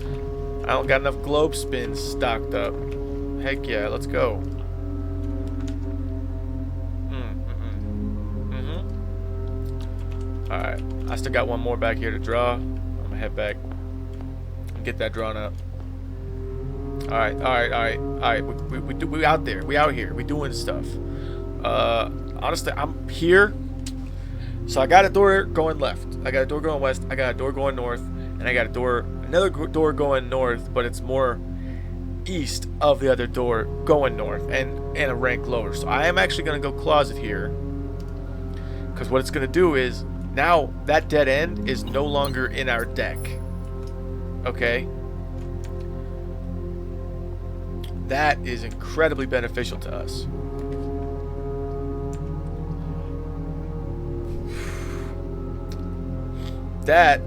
I don't got enough globe spins stocked up. Heck yeah, let's go. Alright. I still got one more back here to draw. I'm gonna head back and get that drawn up. Alright. We out there. We out here. We doing stuff. Honestly, I'm here. So I got a door going left. I got a door going west. I got a door going north. And I got another door going north, but it's more east of the other door going north and a rank lower. So I am actually going to go closet here. Because what it's going to do is, now that dead end is no longer in our deck. Okay? That is incredibly beneficial to us. That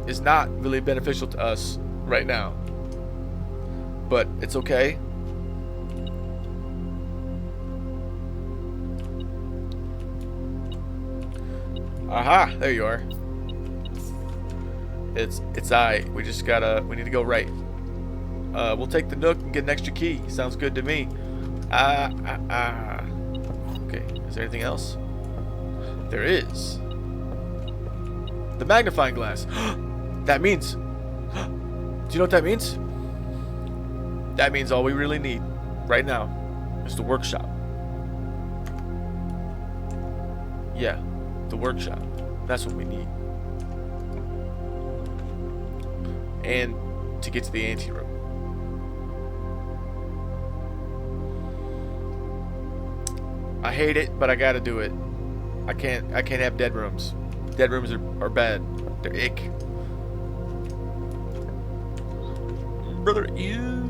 is not really beneficial to us right now. But it's okay. Aha, there you are. It's we just we need to go right. We'll take the nook and get an extra key. Sounds good to me. Okay, is there anything else? There is. The magnifying glass. That means... Do you know what that means? That means all we really need right now is the workshop. Yeah, the workshop. That's what we need. And to get to the anteroom. I hate it, but I gotta do it. I can't have dead rooms. Dead rooms are bad. They're ick. Brother, ew.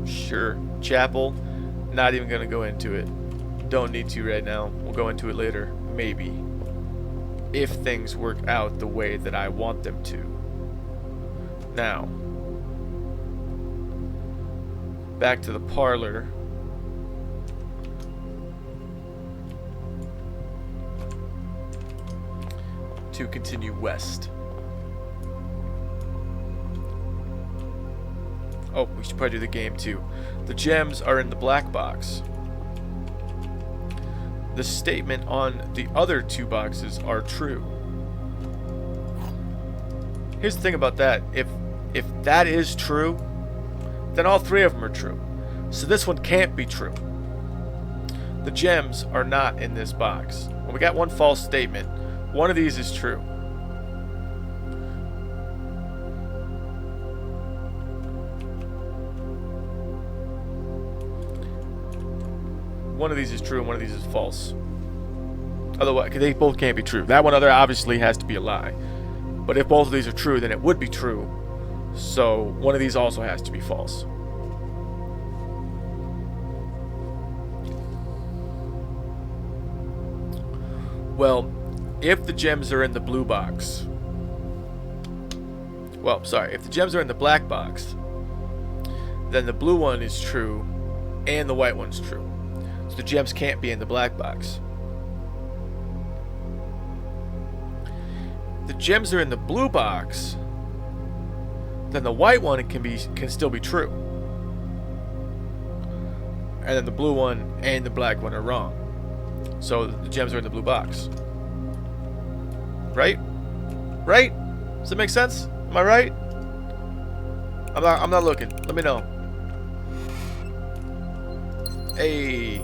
Sure. Chapel. Not even gonna go into it. Don't need to right now. We'll go into it later. Maybe. If things work out the way that I want them to. Now. Back to the parlor. To continue west. Oh, we should probably do the game too. The gems are in the black box. The statement on the other two boxes are true. Here's the thing about that. If that is true, then all three of them are true. So this one can't be true. The gems are not in this box. Well, we got one false statement. One of these is true. One of these is true and one of these is false. Otherwise, they both can't be true. That one other obviously has to be a lie. But if both of these are true, then it would be true. So one of these also has to be false. Well, if the gems are in the blue box... Well, sorry. If the gems are in the black box, then the blue one is true and the white one's true. So the gems can't be in the black box. If the gems are in the blue box, then the white one can still be true. and then the blue one and the black one are wrong. So the gems are in the blue box. Right? Right? Does that make sense? Am I right? I'm not looking. Let me know. Hey.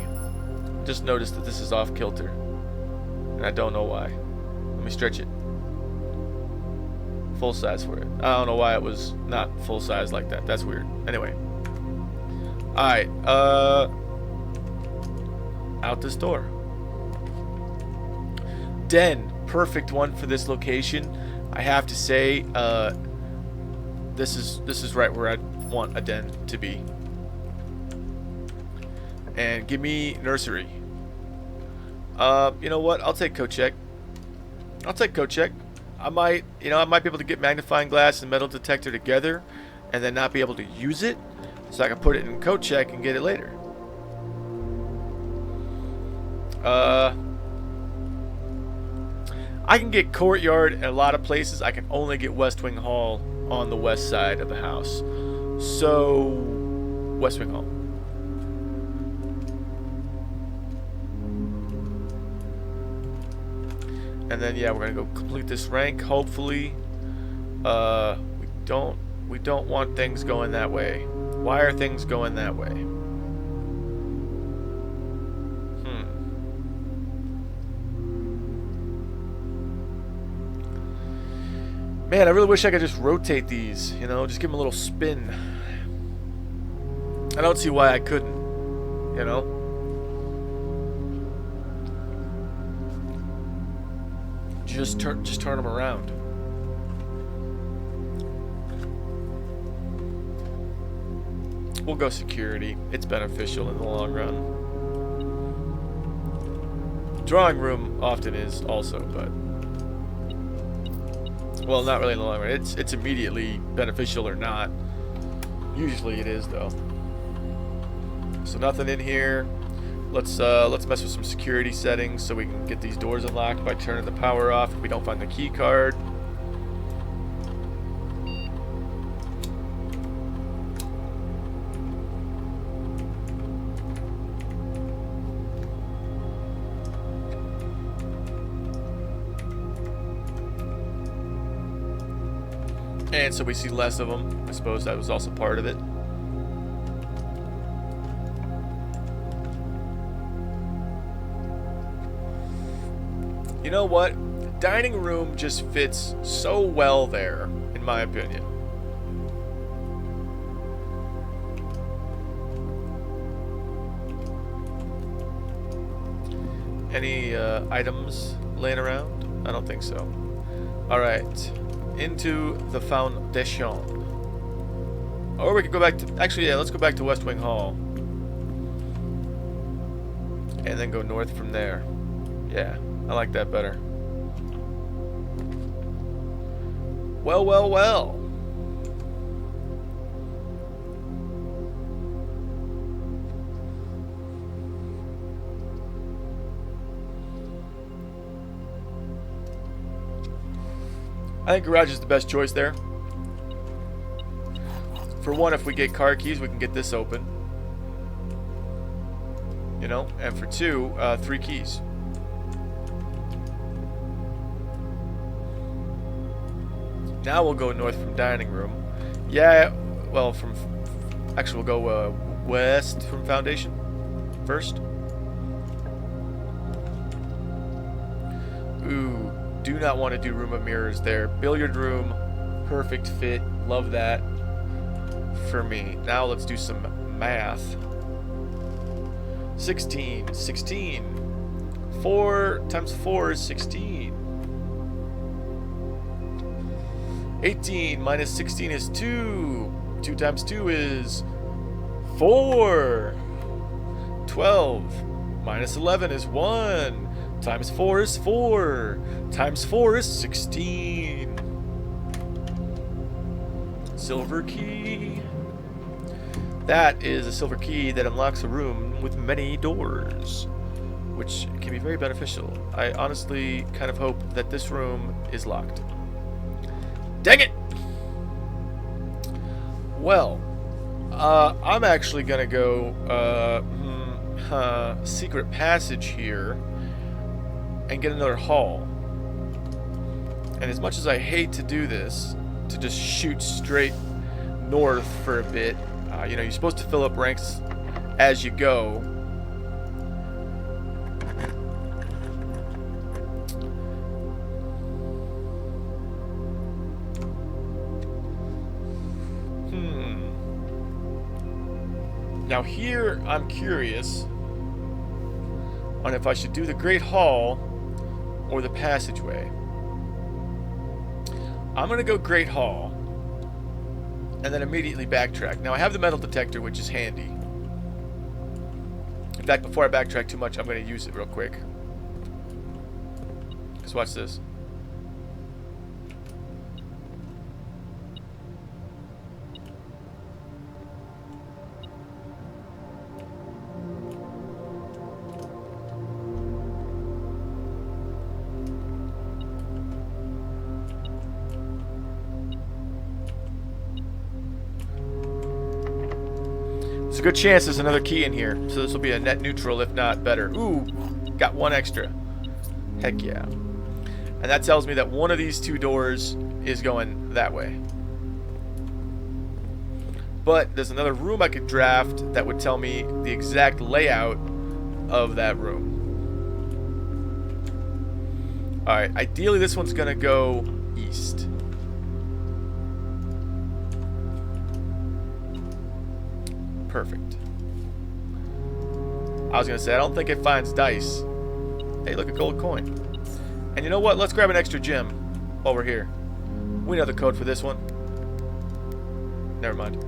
Just noticed that this is off kilter. And I don't know why. Let me stretch it. Full size for it. I don't know why it was not full size like that. That's weird. Anyway. Alright. Out this door. Den. Perfect one for this location. I have to say, this is right where I want a den to be. And give me nursery. You know what? I'll take coat check. I'll take coat check. I might be able to get magnifying glass and metal detector together, and then not be able to use it, so I can put it in coat check and get it later. I can get courtyard in a lot of places. I can only get West Wing Hall on the west side of the house. So, West Wing Hall. And then yeah, we're gonna go complete this rank. Hopefully, we don't want things going that way. Why are things going that way? Man, I really wish I could just rotate these, you know, just give them a little spin. I don't see why I couldn't, you know. Just turn them around. We'll go security. It's beneficial in the long run. Drawing room often is also, but well, not really in the long run. It's immediately beneficial or not. Usually it is though. So nothing in here. Let's mess with some security settings so we can get these doors unlocked by turning the power off if we don't find the key card. And so we see less of them. I suppose that was also part of it. You know what? Dining room just fits so well there, in my opinion. Any items laying around? I don't think so. Alright. Into the foundation. Or we could go back to... Actually, yeah, let's go back to West Wing Hall. And then go north from there. Yeah, I like that better. Well, well, well. I think garage is the best choice there. For one, if we get car keys, we can get this open. You know? And for two, 3 keys. Now we'll go north from dining room. Yeah, well, from... Actually, we'll go west from foundation first. Ooh. Do not want to do room of mirrors there. Billiard room, perfect fit. Love that for me. Now let's do some math. 16. 4 times 4 is 16. 18 minus 16 is 2. 2 times 2 is 4. 12 minus 11 is 1. Times 4 is 4. Times 4 is 16. Silver key. That is a silver key that unlocks a room with many doors, which can be very beneficial. I honestly kind of hope that this room is locked. Dang it! Well, I'm actually gonna go, secret passage here and get another hall. And as much as I hate to do this, to just shoot straight north for a bit, you know, you're supposed to fill up ranks as you go. Now here, I'm curious on if I should do the Great Hall or the passageway. I'm going to go Great Hall and then immediately backtrack. Now I have the metal detector, which is handy. In fact, before I backtrack too much, I'm going to use it real quick. Just watch this. There's a good chance there's another key in here, so this will be a net neutral, if not better. Ooh, got one extra. Heck yeah. And that tells me that one of these two doors is going that way. But there's another room I could draft that would tell me the exact layout of that room. Alright, ideally this one's gonna go east. Perfect. I was gonna say, I don't think it finds dice. Hey, look, a gold coin. And you know what? Let's grab an extra gem while we're here. We know the code for this one. Never mind.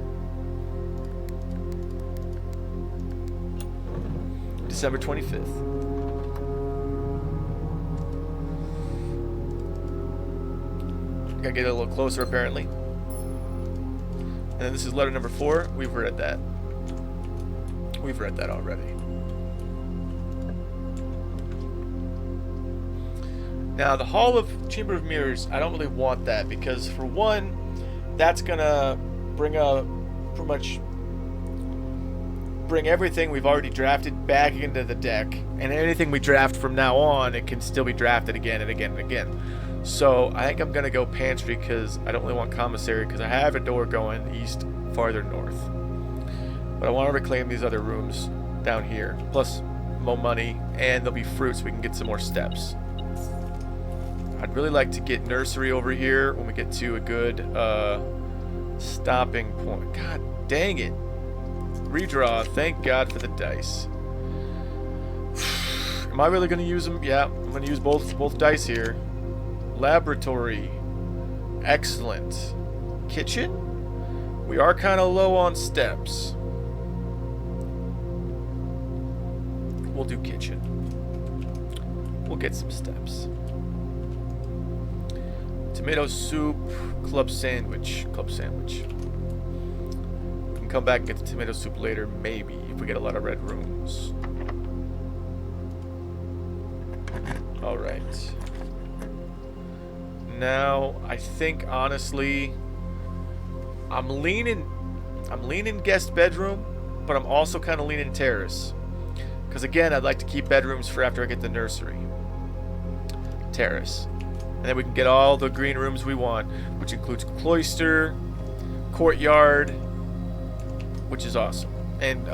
December 25th. Gotta get a little closer, apparently. And then this is letter number 4. We've read that. We've read that already. Now, the Hall of Chamber of Mirrors, I don't really want that because, for one, that's gonna bring pretty much bring everything we've already drafted back into the deck, and anything we draft from now on, it can still be drafted again and again and again. So I think I'm gonna go Pantry because I don't really want Commissary because I have a door going east farther north. But I want to reclaim these other rooms down here. Plus, more money, and there'll be fruit so we can get some more steps. I'd really like to get Nursery over here when we get to a good stopping point. God dang it. Redraw. Thank God for the dice. Am I really going to use them? Yeah, I'm going to use both dice here. Laboratory. Excellent. Kitchen? We are kind of low on steps. We'll do kitchen. We'll get some steps. Tomato soup, club sandwich. Club sandwich. We can come back and get the tomato soup later, maybe, if we get a lot of red rooms. Alright. Now, I think, honestly, I'm leaning guest bedroom, but I'm also kind of leaning terrace. Because again, I'd like to keep bedrooms for after I get the nursery. Terrace. And then we can get all the green rooms we want, which includes cloister, courtyard, which is awesome. And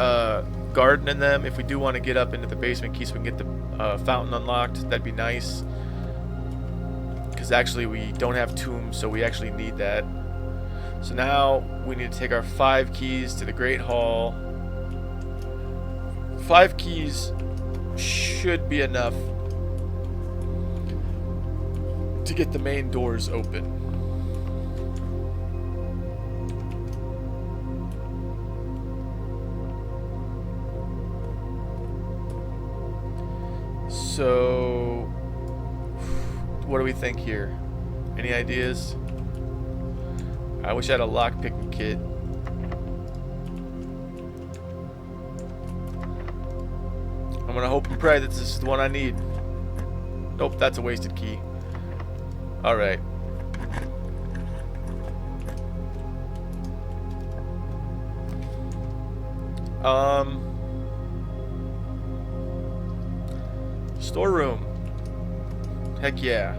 garden in them if we do want to get up into the basement key so we can get the fountain unlocked. That'd be nice. Because actually we don't have tombs, so we actually need that. So now we need to take our 5 keys to the Great Hall. 5 keys should be enough to get the main doors open. So, what do we think here? Any ideas? I wish I had a lockpicking kit. I'm gonna hope and pray that this is the one I need. Nope, that's a wasted key. Alright. Storeroom. Heck yeah.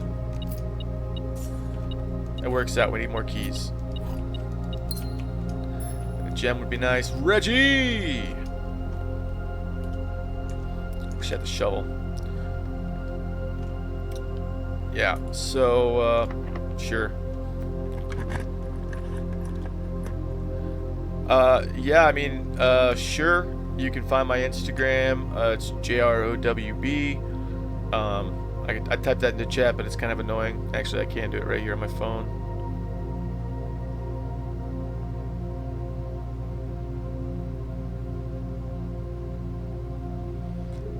That works out. We need more keys. A gem would be nice. Reggie! Wish I had the shovel. Yeah, so, sure. Yeah, I mean, sure. You can find my Instagram. It's JROWB. I typed that in the chat, but it's kind of annoying. Actually, I can do it right here on my phone.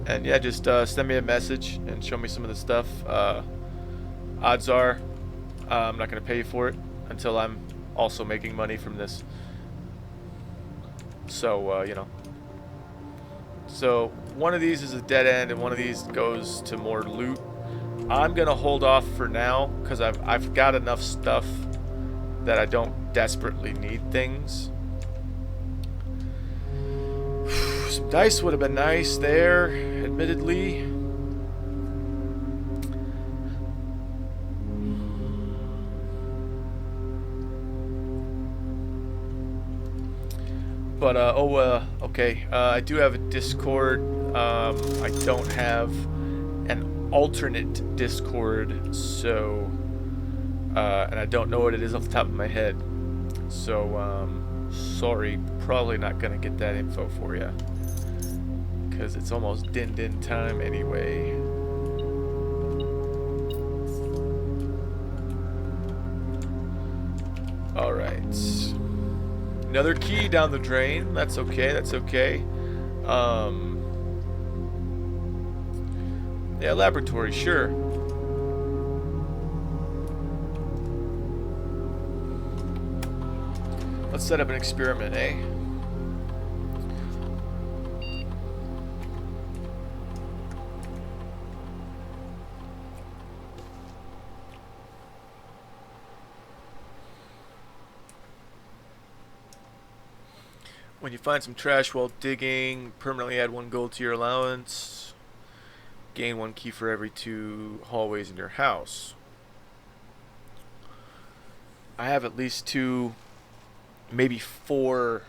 And yeah, just send me a message and show me some of the stuff. Odds are, I'm not going to pay you for it until I'm also making money from this. So, you know. So, one of these is a dead end, and one of these goes to more loot. I'm going to hold off for now, because I've got enough stuff that I don't desperately need things. Some dice would have been nice there, admittedly. But, okay. I do have a Discord. I don't have an alternate Discord, so, and I don't know what it is off the top of my head. So, sorry, probably not gonna get that info for you. Because it's almost din time anyway. Alright. Another key down the drain. That's okay, that's okay. Yeah, laboratory, sure. Let's set up an experiment, eh? When you find some trash while digging, permanently add 1 gold to your allowance. Gain 1 key for every 2 hallways in your house. I have at least 2, maybe 4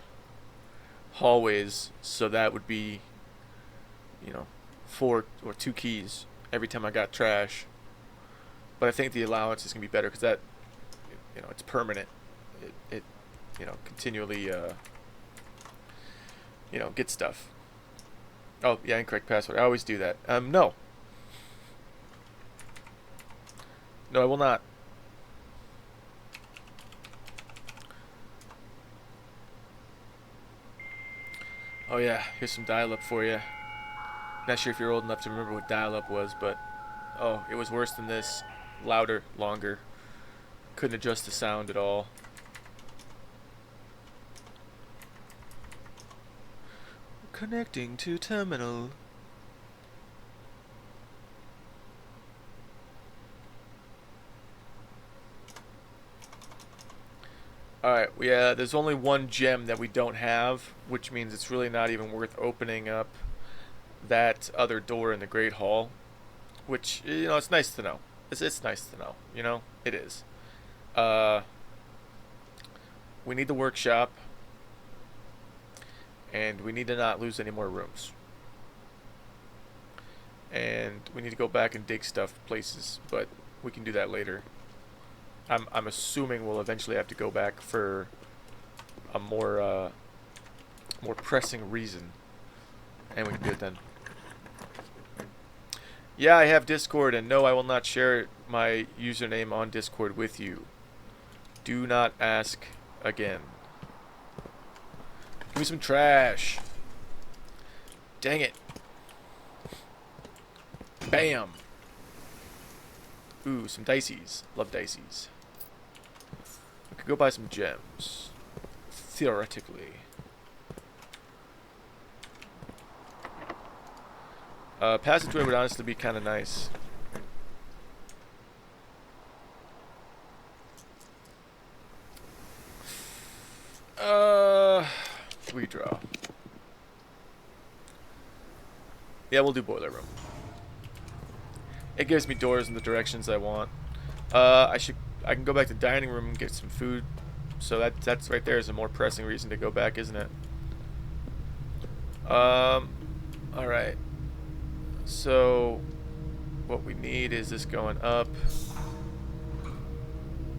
hallways, so that would be, you know, 4 or 2 keys every time I got trash. But I think the allowance is going to be better because that, you know, it's permanent. It you know, continually, you know, get stuff. Oh, yeah, incorrect password. I always do that. No. No, I will not. Oh, yeah, here's some dial-up for you. Not sure if you're old enough to remember what dial-up was, but, oh, it was worse than this. Louder, longer. Couldn't adjust the sound at all. Connecting to terminal. Alright, yeah, there's only 1 gem that we don't have, which means it's really not even worth opening up that other door in the Great Hall. Which, you know, it's nice to know. It's nice to know, you know? It is. We need the workshop. And we need to not lose any more rooms. And we need to go back and dig stuff places, but we can do that later. I'm assuming we'll eventually have to go back for a more pressing reason, and we can do it then. Yeah, I have Discord, and no, I will not share my username on Discord with you. Do not ask again. Give me some trash. Dang it. Bam. Ooh, some diceys. Love diceys. I could go buy some gems. Theoretically. Passageway would honestly be kind of nice. Redraw. Yeah, we'll do boiler room. It gives me doors in the directions I want. I can go back to the dining room and get some food. So that's right there is a more pressing reason to go back, isn't it? All right. So what we need is this going up.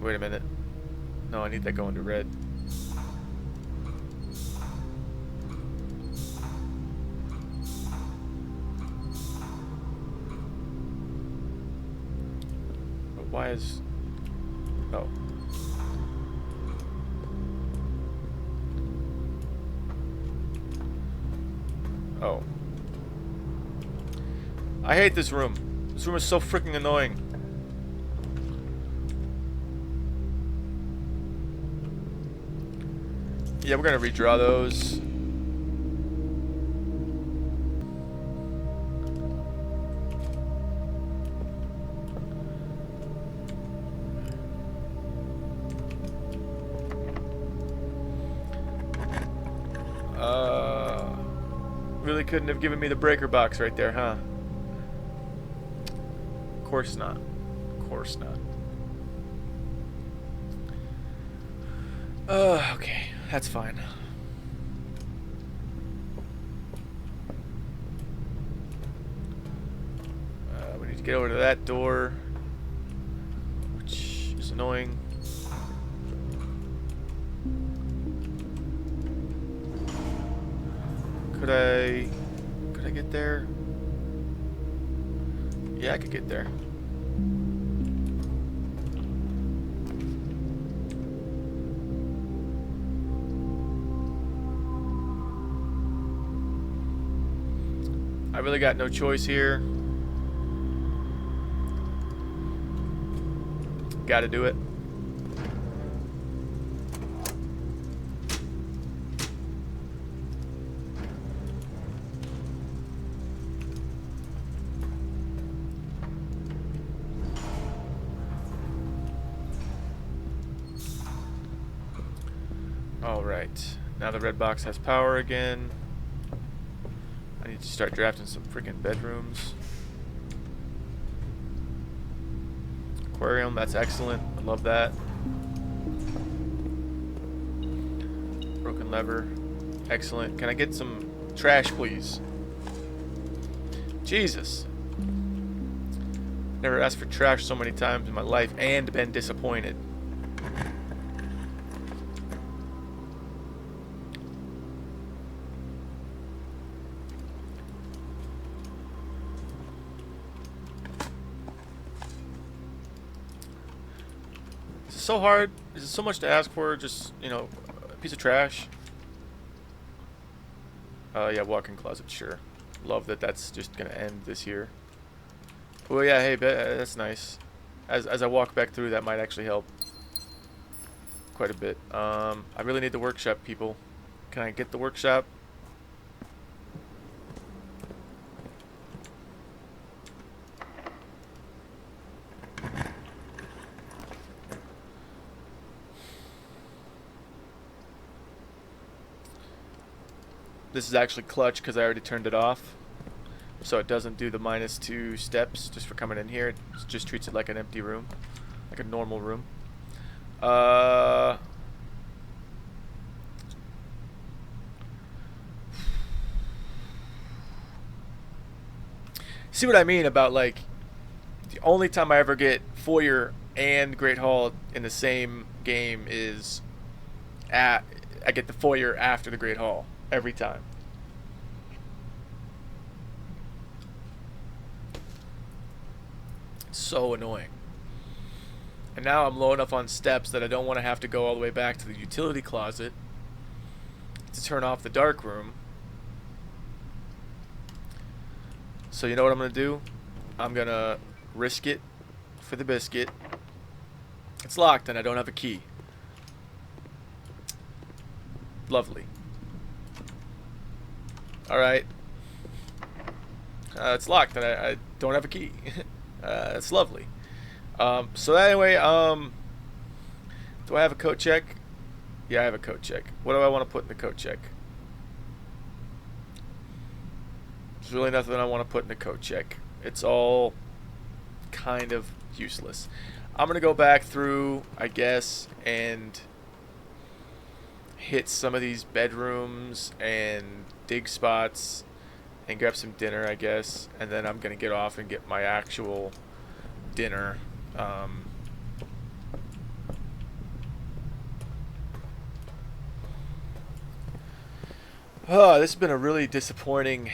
Wait a minute. No, I need that going to red. But why is... Oh. Oh. I hate this room. This room is so freaking annoying. Yeah, we're gonna redraw those. Really couldn't have given me the breaker box right there, huh? Of course not. Of course not. Okay. That's fine. We need to get over to that door, which is annoying. Could I get there? Yeah, I could get there. I really got no choice here. Gotta do it. Alright. Now the red box has power again. I need to start drafting some freaking bedrooms. Aquarium, that's excellent. I love that. Broken lever. Excellent. Can I get some trash, please? Jesus. Never asked for trash so many times in my life and been disappointed. So hard. Is it so much to ask for? Just, you know, a piece of trash. Yeah, walk-in closet, sure. Love that that's just gonna end this year. Well, yeah, hey, that's nice. As I walk back through, that might actually help quite a bit. I really need the workshop, people. Can I get the workshop? This is actually clutch because I already turned it off. So it doesn't do the -2 steps just for coming in here. It just treats it like an empty room. Like a normal room. See what I mean about, like, the only time I ever get Foyer and Great Hall in the same game is I get the Foyer after the Great Hall. Every time. So annoying. And now I'm low enough on steps that I don't want to have to go all the way back to the utility closet to turn off the dark room. So you know what I'm going to do? I'm going to risk it for the biscuit. It's locked and I don't have a key. Lovely. Alright. It's locked and I don't have a key. It's lovely. So anyway, do I have a coat check? Yeah, I have a coat check. What do I want to put in the coat check? There's really nothing I want to put in the coat check. It's all kind of useless. I'm gonna go back through, I guess, and hit some of these bedrooms and dig spots and grab some dinner, I guess, and then I'm gonna get off and get my actual dinner. Oh, this has been a really disappointing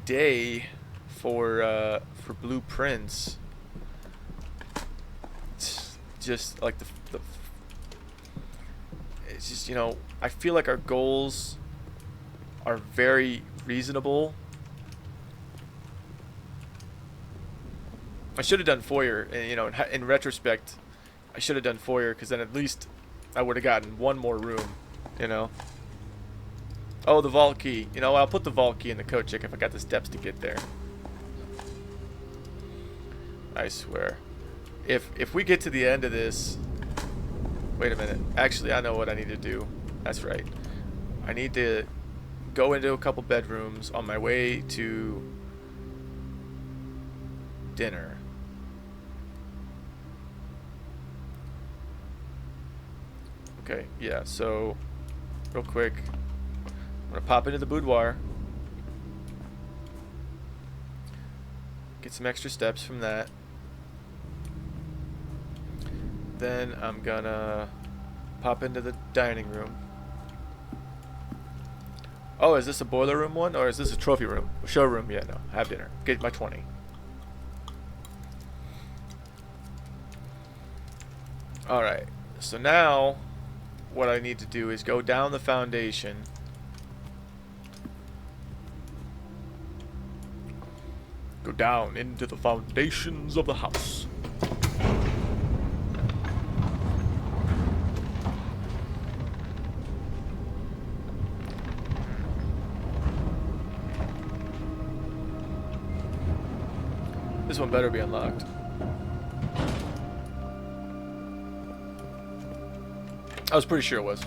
day for BluePrince. It's just like the it's just, you know, I feel like our goals are very reasonable. I should have done foyer, and you know, in retrospect, I should have done foyer because then at least I would have gotten one more room, you know. Oh, the vault key. You know, I'll put the vault key in the code check if I got the steps to get there. I swear. If we get to the end of this... Wait a minute. Actually, I know what I need to do. That's right. I need to go into a couple bedrooms on my way to dinner. Okay, yeah, so real quick. I'm gonna pop into the boudoir. Get some extra steps from that. Then I'm gonna pop into the dining room. Oh, is this a boiler room one, or is this a trophy room? Showroom? Yeah, no. Have dinner. Get my 20. Alright. So now, what I need to do is go down the foundation. Go down into the foundations of the house. This one better be unlocked. I was pretty sure it was.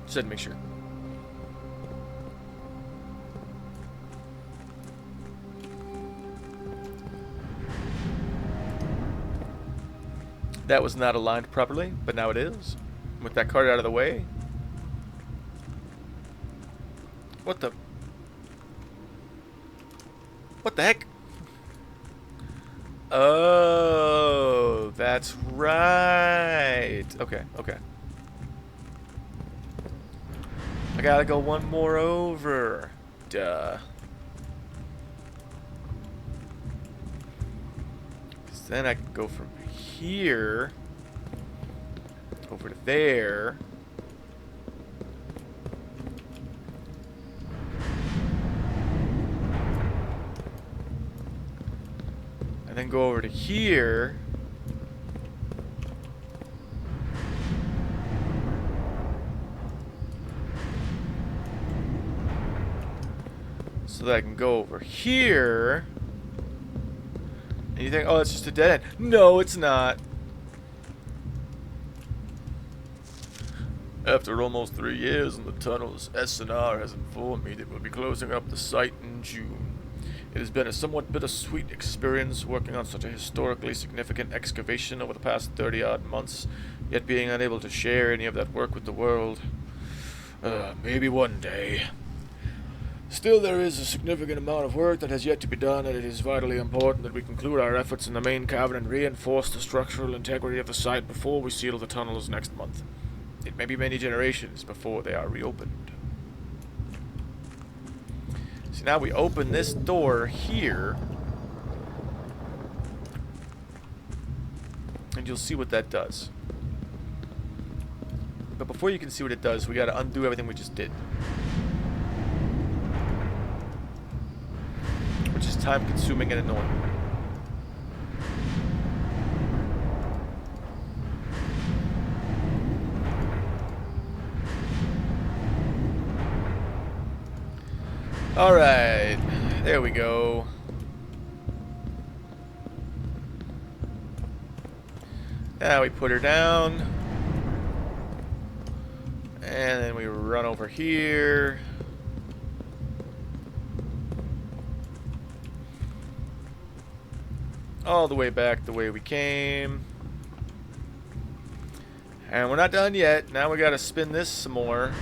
Just had to make sure. That was not aligned properly, but now it is. With that card out of the way. What the? What the heck? Oh, that's right. Okay, okay. I gotta go one more over. Duh. 'Cause then I can go from here over to there. And then go over to here. So that I can go over here. And you think, oh, it's just a dead end. No, it's not. After almost 3 years in the tunnels, SNR has informed me that we'll be closing up the site in June. It has been a somewhat bittersweet experience working on such a historically significant excavation over the past 30-odd months, yet being unable to share any of that work with the world. Maybe one day. Still, there is a significant amount of work that has yet to be done, and it is vitally important that we conclude our efforts in the main cavern and reinforce the structural integrity of the site before we seal the tunnels next month. It may be many generations before they are reopened. So now we open this door here, and you'll see what that does. But before you can see what it does, we gotta undo everything we just did. Which is time consuming and annoying. Alright, there we go. Now we put her down. And then we run over here. all the way back the way we came. And we're not done yet. Now we gotta spin this some more.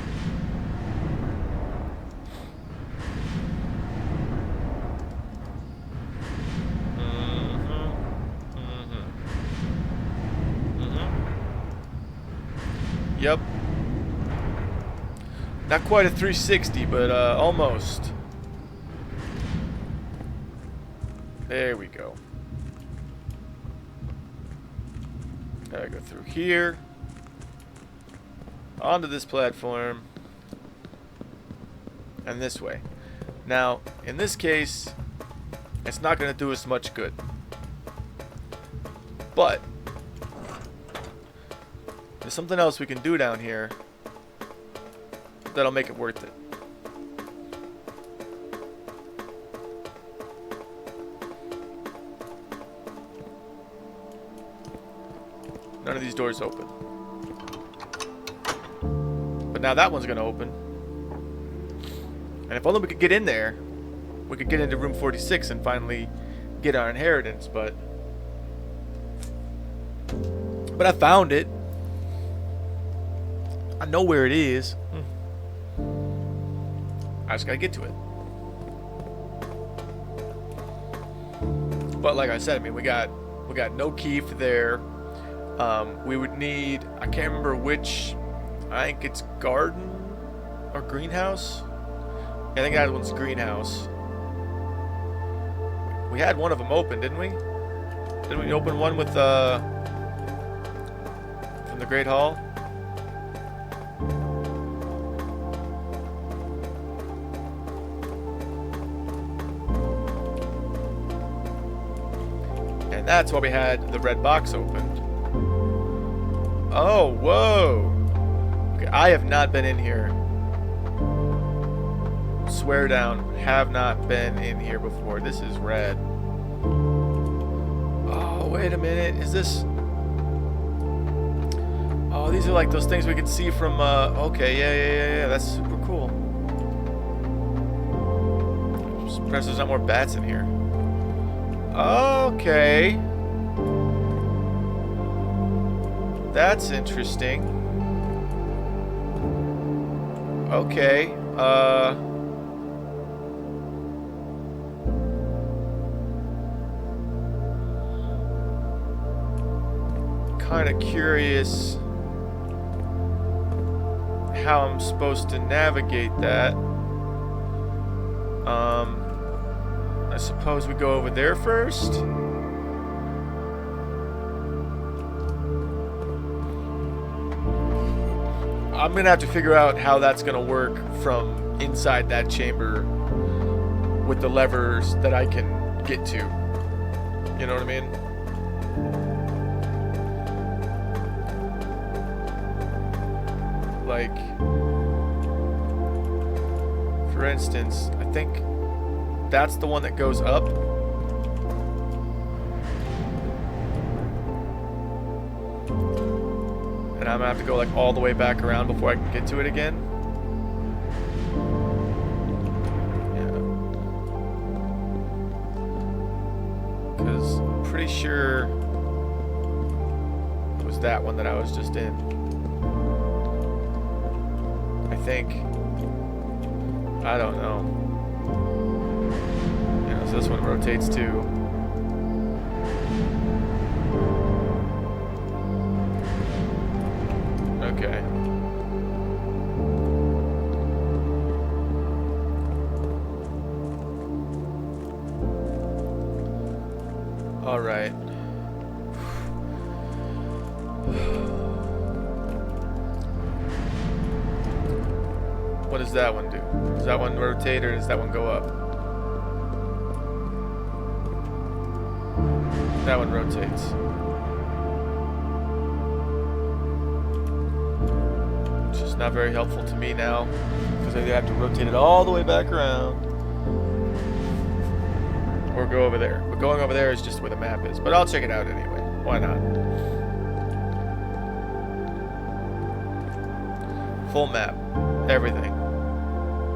Yep. Not quite a 360, but almost. There we go. Gotta go through here. Onto this platform. And this way. Now, in this case, it's not going to do us much good. But there's something else we can do down here that'll make it worth it. None of these doors open. But now that one's going to open. And if only we could get in there, we could get into room 46 and finally get our inheritance, but I found it. I know where it is. I just gotta get to it. But like I said, I mean, we got no key for there. We would need, I can't remember which, I think it's garden or greenhouse. I think that one's greenhouse. We had one of them open, didn't we? Didn't we open one with from the Great Hall? And that's why we had the red box opened. Oh, whoa. Okay, I have not been in here. Swear down, have not been in here before. This is red. Oh, wait a minute. Is this... Oh, these are like those things we can see from... Okay, yeah. That's super cool. I'm surprised there's not more bats in here. Okay. That's interesting. Okay. Kind of curious how I'm supposed to navigate that. I suppose we go over there first. I'm gonna have to figure out how that's gonna work from inside that chamber with the levers that I can get to. You know what I mean? Like, for instance, I think that's the one that goes up. And I'm gonna have to go like all the way back around before I can get to it again. Yeah. Because I'm pretty sure it was that one that I was just in. I think. I don't know. Yeah, so this one rotates too. Okay. All right. What does that one do? Does that one rotate or does that one go up? That one rotates. Which is not very helpful to me now because I have to rotate it all the way back around. Or go over there. But going over there is just where the map is. But I'll check it out anyway. Why not? Full map. Everything.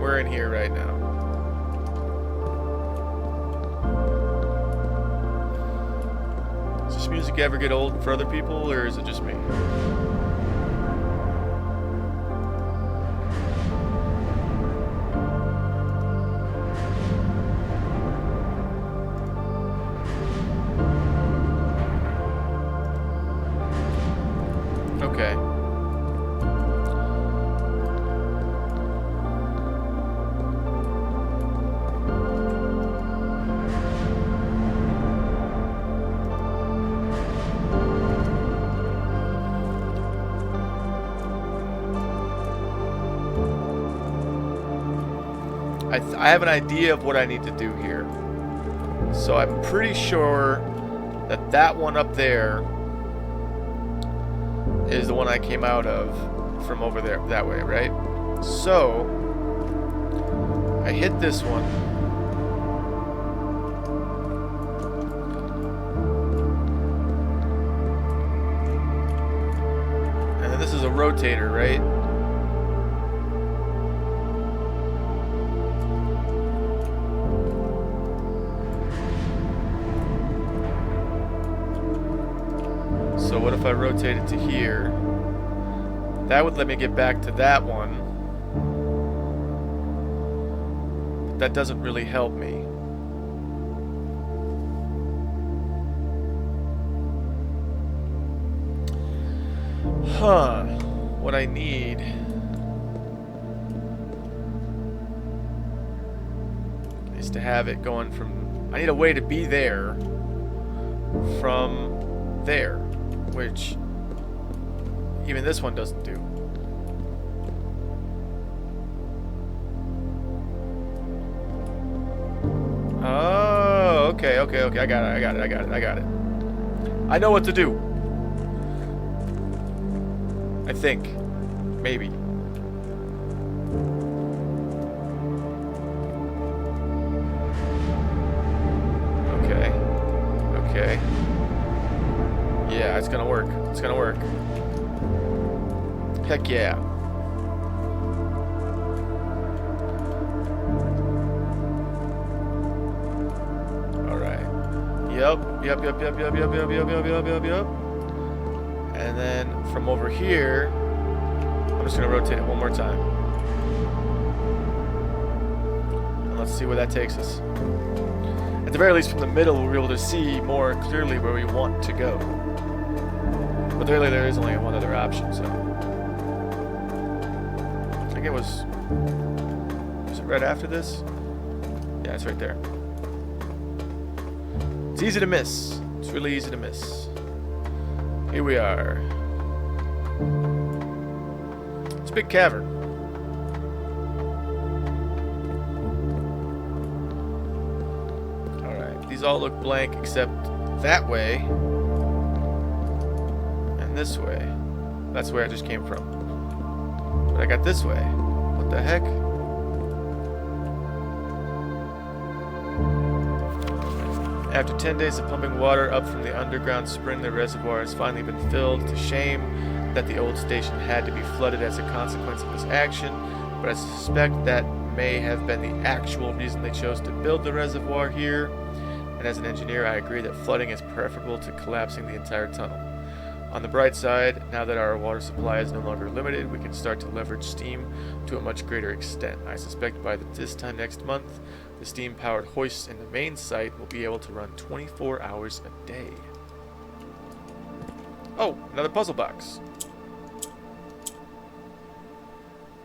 We're in here right now. Does music ever get old for other people, or is it just me? Okay. I have an idea of what I need to do here. So I'm pretty sure that that one up there is the one I came out of from over there, that way, right? So I hit this one. And then this is a rotator, right? So what if I rotate it to here? That would let me get back to that one. But that doesn't really help me. Huh. What I need is to have it going from... I need a way to be there from there, which even this one doesn't do. Oh, okay. I got it. I know what to do. I think. Maybe. Okay. Yeah, it's gonna work. It's gonna work. Heck yeah. Alright. Yep. And then from over here, I'm just gonna rotate it one more time. And let's see where that takes us. At the very least, from the middle, we'll be able to see more clearly where we want to go. But really, there is only one other option, so... I think it was... Was it right after this? Yeah, it's right there. It's easy to miss. It's really easy to miss. Here we are. It's a big cavern. Alright, these all look blank except that way. And this way. That's where I just came from. But I got this way. What the heck? After 10 days of pumping water up from the underground spring, the reservoir has finally been filled. It's a shame that the old station had to be flooded as a consequence of this action, but I suspect that may have been the actual reason they chose to build the reservoir here. And as an engineer, I agree that flooding is preferable to collapsing the entire tunnel. On the bright side, now that our water supply is no longer limited, we can start to leverage steam to a much greater extent. I suspect by this time next month, the steam-powered hoists in the main site will be able to run 24 hours a day. Oh, another puzzle box.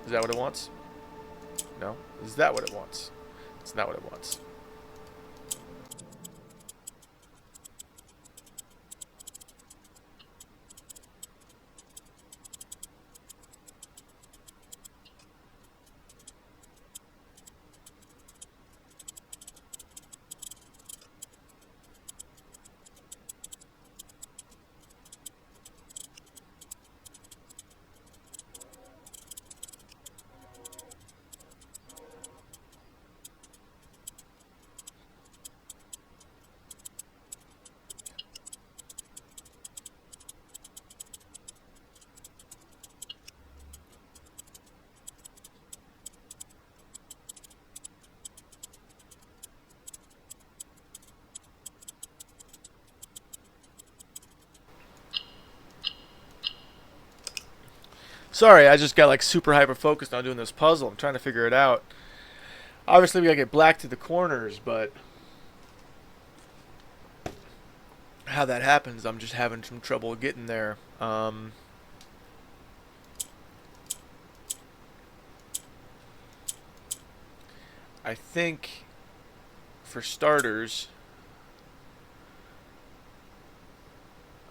Is that what it wants? No. Is that what it wants? It's not what it wants. Sorry, I just got like super hyper focused on doing this puzzle. I'm trying to figure it out. Obviously, we gotta get black to the corners, but how that happens, I'm just having some trouble getting there. I think for starters,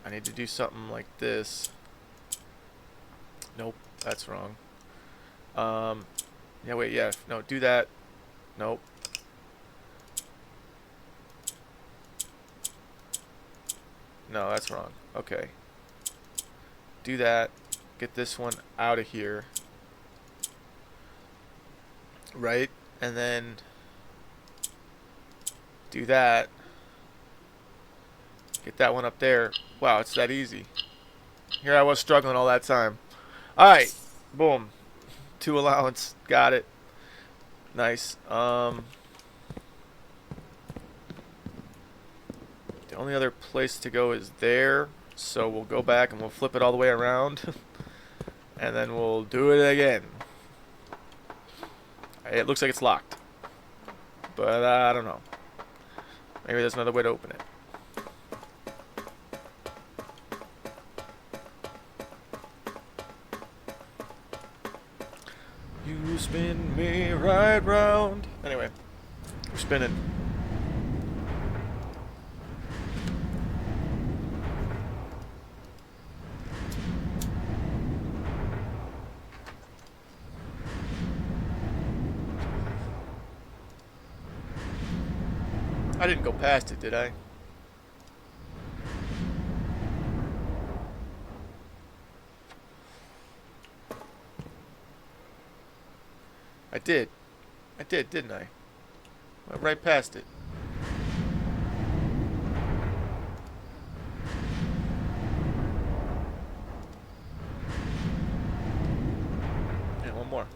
I need to do something like this. Nope, that's wrong. Yeah, wait, yeah, no, do that. Nope. No, that's wrong. Okay. Do that. Get this one out of here. Right? And then do that. Get that one up there. Wow, it's that easy. Here I was struggling all that time. Alright. Boom. 2 allowance. Got it. Nice. The only other place to go is there. So we'll go back and we'll flip it all the way around. And then we'll do it again. It looks like it's locked. But I don't know. Maybe there's another way to open it. You spin me right round. Anyway, we're spinning. I didn't go past it, did I? I did. I did, didn't I? Went right past it. Yeah, one more.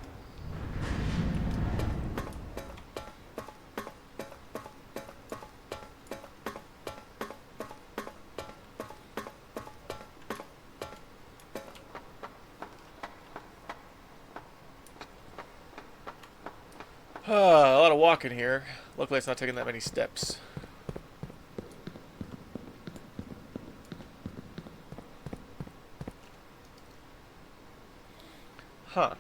A lot of walking here. Luckily it's not taking that many steps. Huh.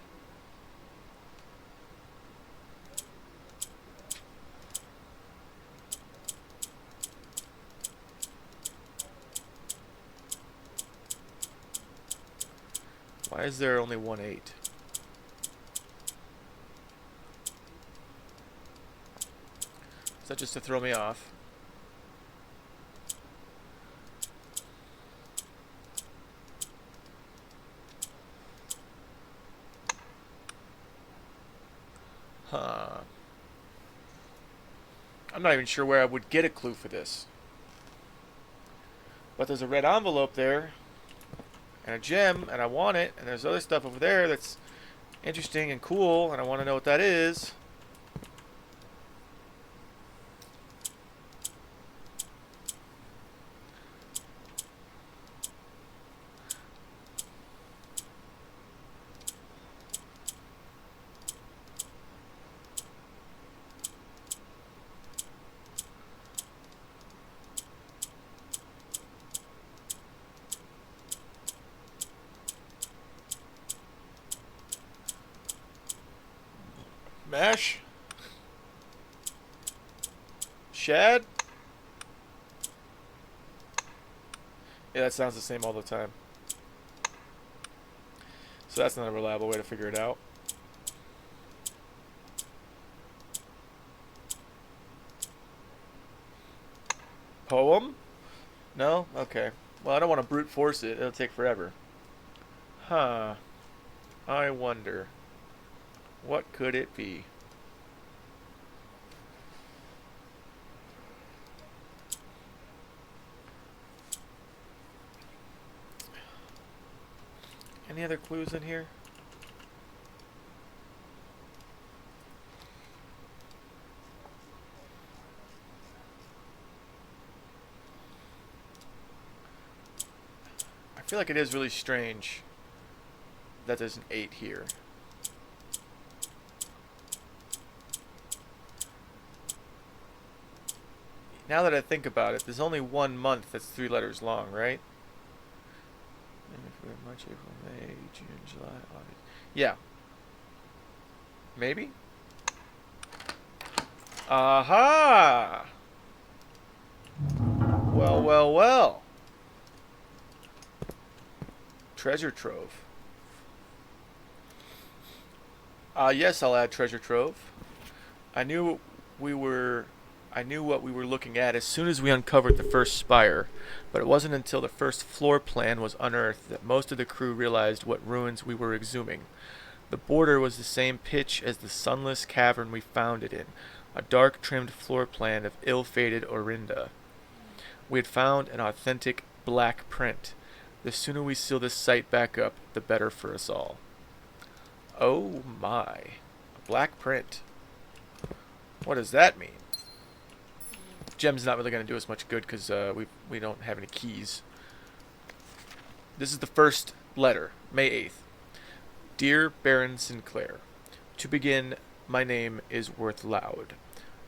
Why is there only 1-8? Is that just to throw me off? Huh. I'm not even sure where I would get a clue for this. But there's a red envelope there. And a gem, and I want it. And there's other stuff over there that's interesting and cool, and I want to know what that is. Mash? Shad? Yeah, that sounds the same all the time. So that's not a reliable way to figure it out. Poem? No? Okay. Well, I don't want to brute force it. It'll take forever. Huh. I wonder. What could it be? Any other clues in here? I feel like it is really strange. that there's an 8 here. Now that I think about it, there's only 1 month that's 3 letters long, right? March, April, May, June, July, August. Yeah. Maybe? Aha! Well, well, well. Treasure trove. Yes, I'll add treasure trove. I knew we were I knew what we were looking at as soon as we uncovered the first spire, but it wasn't until the first floor plan was unearthed that most of the crew realized what ruins we were exhuming. The border was the same pitch as the sunless cavern we found it in, a dark trimmed floor plan of ill-fated Orinda. We had found an authentic black print. The sooner we seal this site back up, the better for us all. Oh my. A black print. What does that mean? Gem's not really going to do us much good because we don't have any keys. This is the first letter, May 8th. Dear Baron Sinclair, to begin, my name is Worth Loud.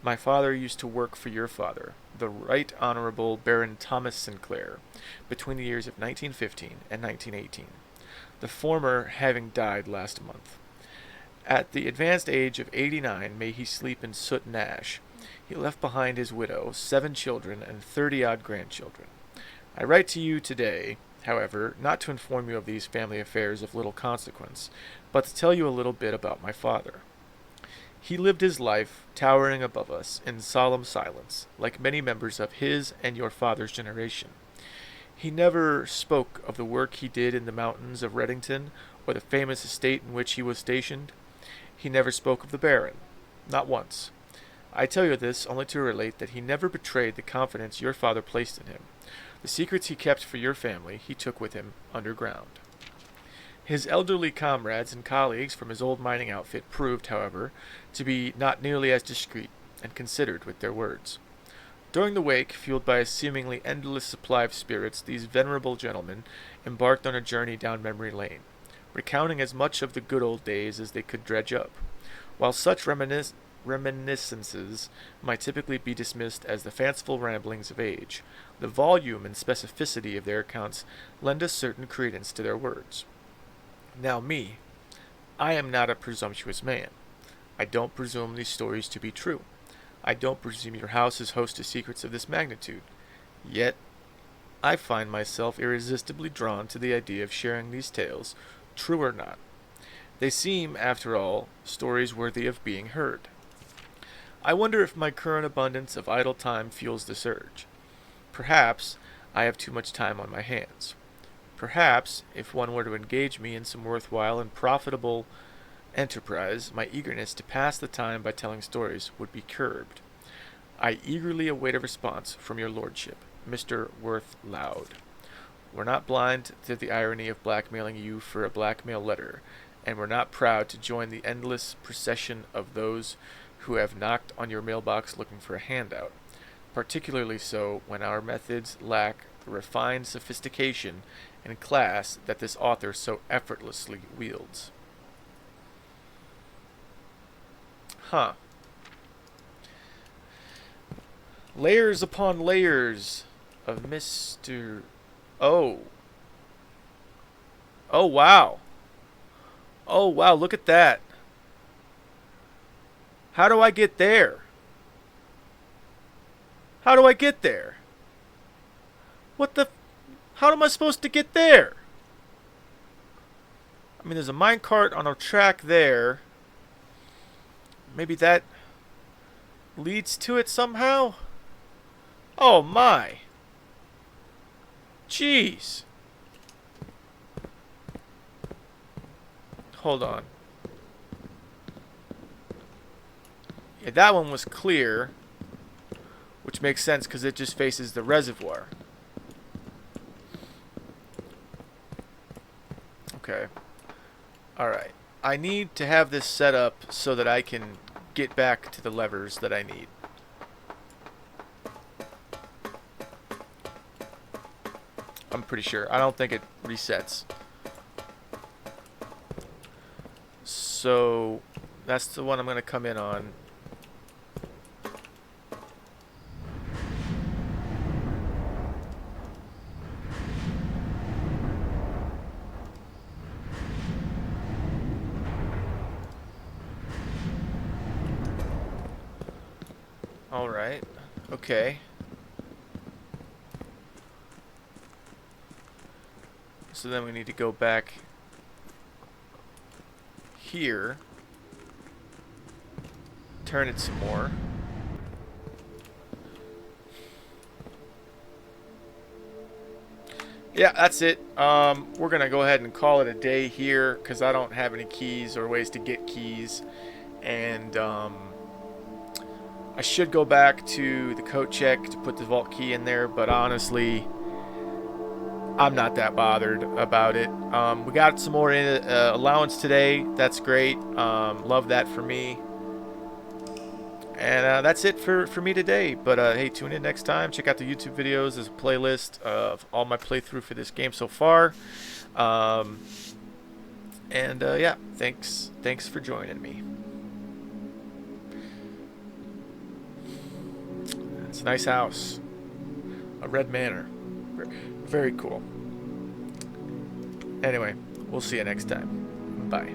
My father used to work for your father, the Right Honorable Baron Thomas Sinclair, between the years of 1915 and 1918, the former having died last month. At the advanced age of 89, may he sleep in soot and ash. He left behind his widow, 7 children, and 30-odd grandchildren. I write to you today, however, not to inform you of these family affairs of little consequence, but to tell you a little bit about my father. He lived his life, towering above us, in solemn silence, like many members of his and your father's generation. He never spoke of the work he did in the mountains of Reddington, or the famous estate in which he was stationed. He never spoke of the Baron, not once. I tell you this only to relate that he never betrayed the confidence your father placed in him. The secrets he kept for your family he took with him underground. His elderly comrades and colleagues from his old mining outfit proved, however, to be not nearly as discreet and considered with their words. During the wake, fueled by a seemingly endless supply of spirits, these venerable gentlemen embarked on a journey down memory lane, recounting as much of the good old days as they could dredge up. While such reminiscences might typically be dismissed as the fanciful ramblings of age, the volume and specificity of their accounts lend a certain credence to their words. Now me, I am not a presumptuous man. I don't presume these stories to be true. I don't presume your house is host to secrets of this magnitude. Yet, I find myself irresistibly drawn to the idea of sharing these tales, true or not. They seem, after all, stories worthy of being heard. I wonder if my current abundance of idle time fuels this urge. Perhaps I have too much time on my hands. Perhaps, if one were to engage me in some worthwhile and profitable enterprise, my eagerness to pass the time by telling stories would be curbed. I eagerly await a response from your lordship, Mr. Worth Loud. We're not blind to the irony of blackmailing you for a blackmail letter, and we're not proud to join the endless procession of those who have knocked on your mailbox looking for a handout, particularly so when our methods lack the refined sophistication and class that this author so effortlessly wields. Huh. Layers upon layers of Mr. Oh. Oh, wow. Oh, wow, look at that. How do I get there? How do I get there? What the... How am I supposed to get there? I mean, there's a minecart on a track there. Maybe that leads to it somehow? Oh my. Jeez. Hold on. Yeah, that one was clear, which makes sense because it just faces the reservoir. Okay. Alright. I need to have this set up so that I can get back to the levers that I need. I'm pretty sure. I don't think it resets. So that's the one I'm going to come in on. All right. Okay. So then we need to go back here. Turn it some more. Yeah, that's it. We're gonna go ahead and call it a day here because I don't have any keys or ways to get keys, and I should go back to the coat check to put the vault key in there, but honestly, I'm not that bothered about it. We got some more allowance today. That's great. Love that for me. And that's it for me today. But hey, tune in next time. Check out the YouTube videos. There's a playlist of all my playthrough for this game so far. Yeah, thanks for joining me. It's a nice house. A red manor. Very cool. Anyway, we'll see you next time. Bye.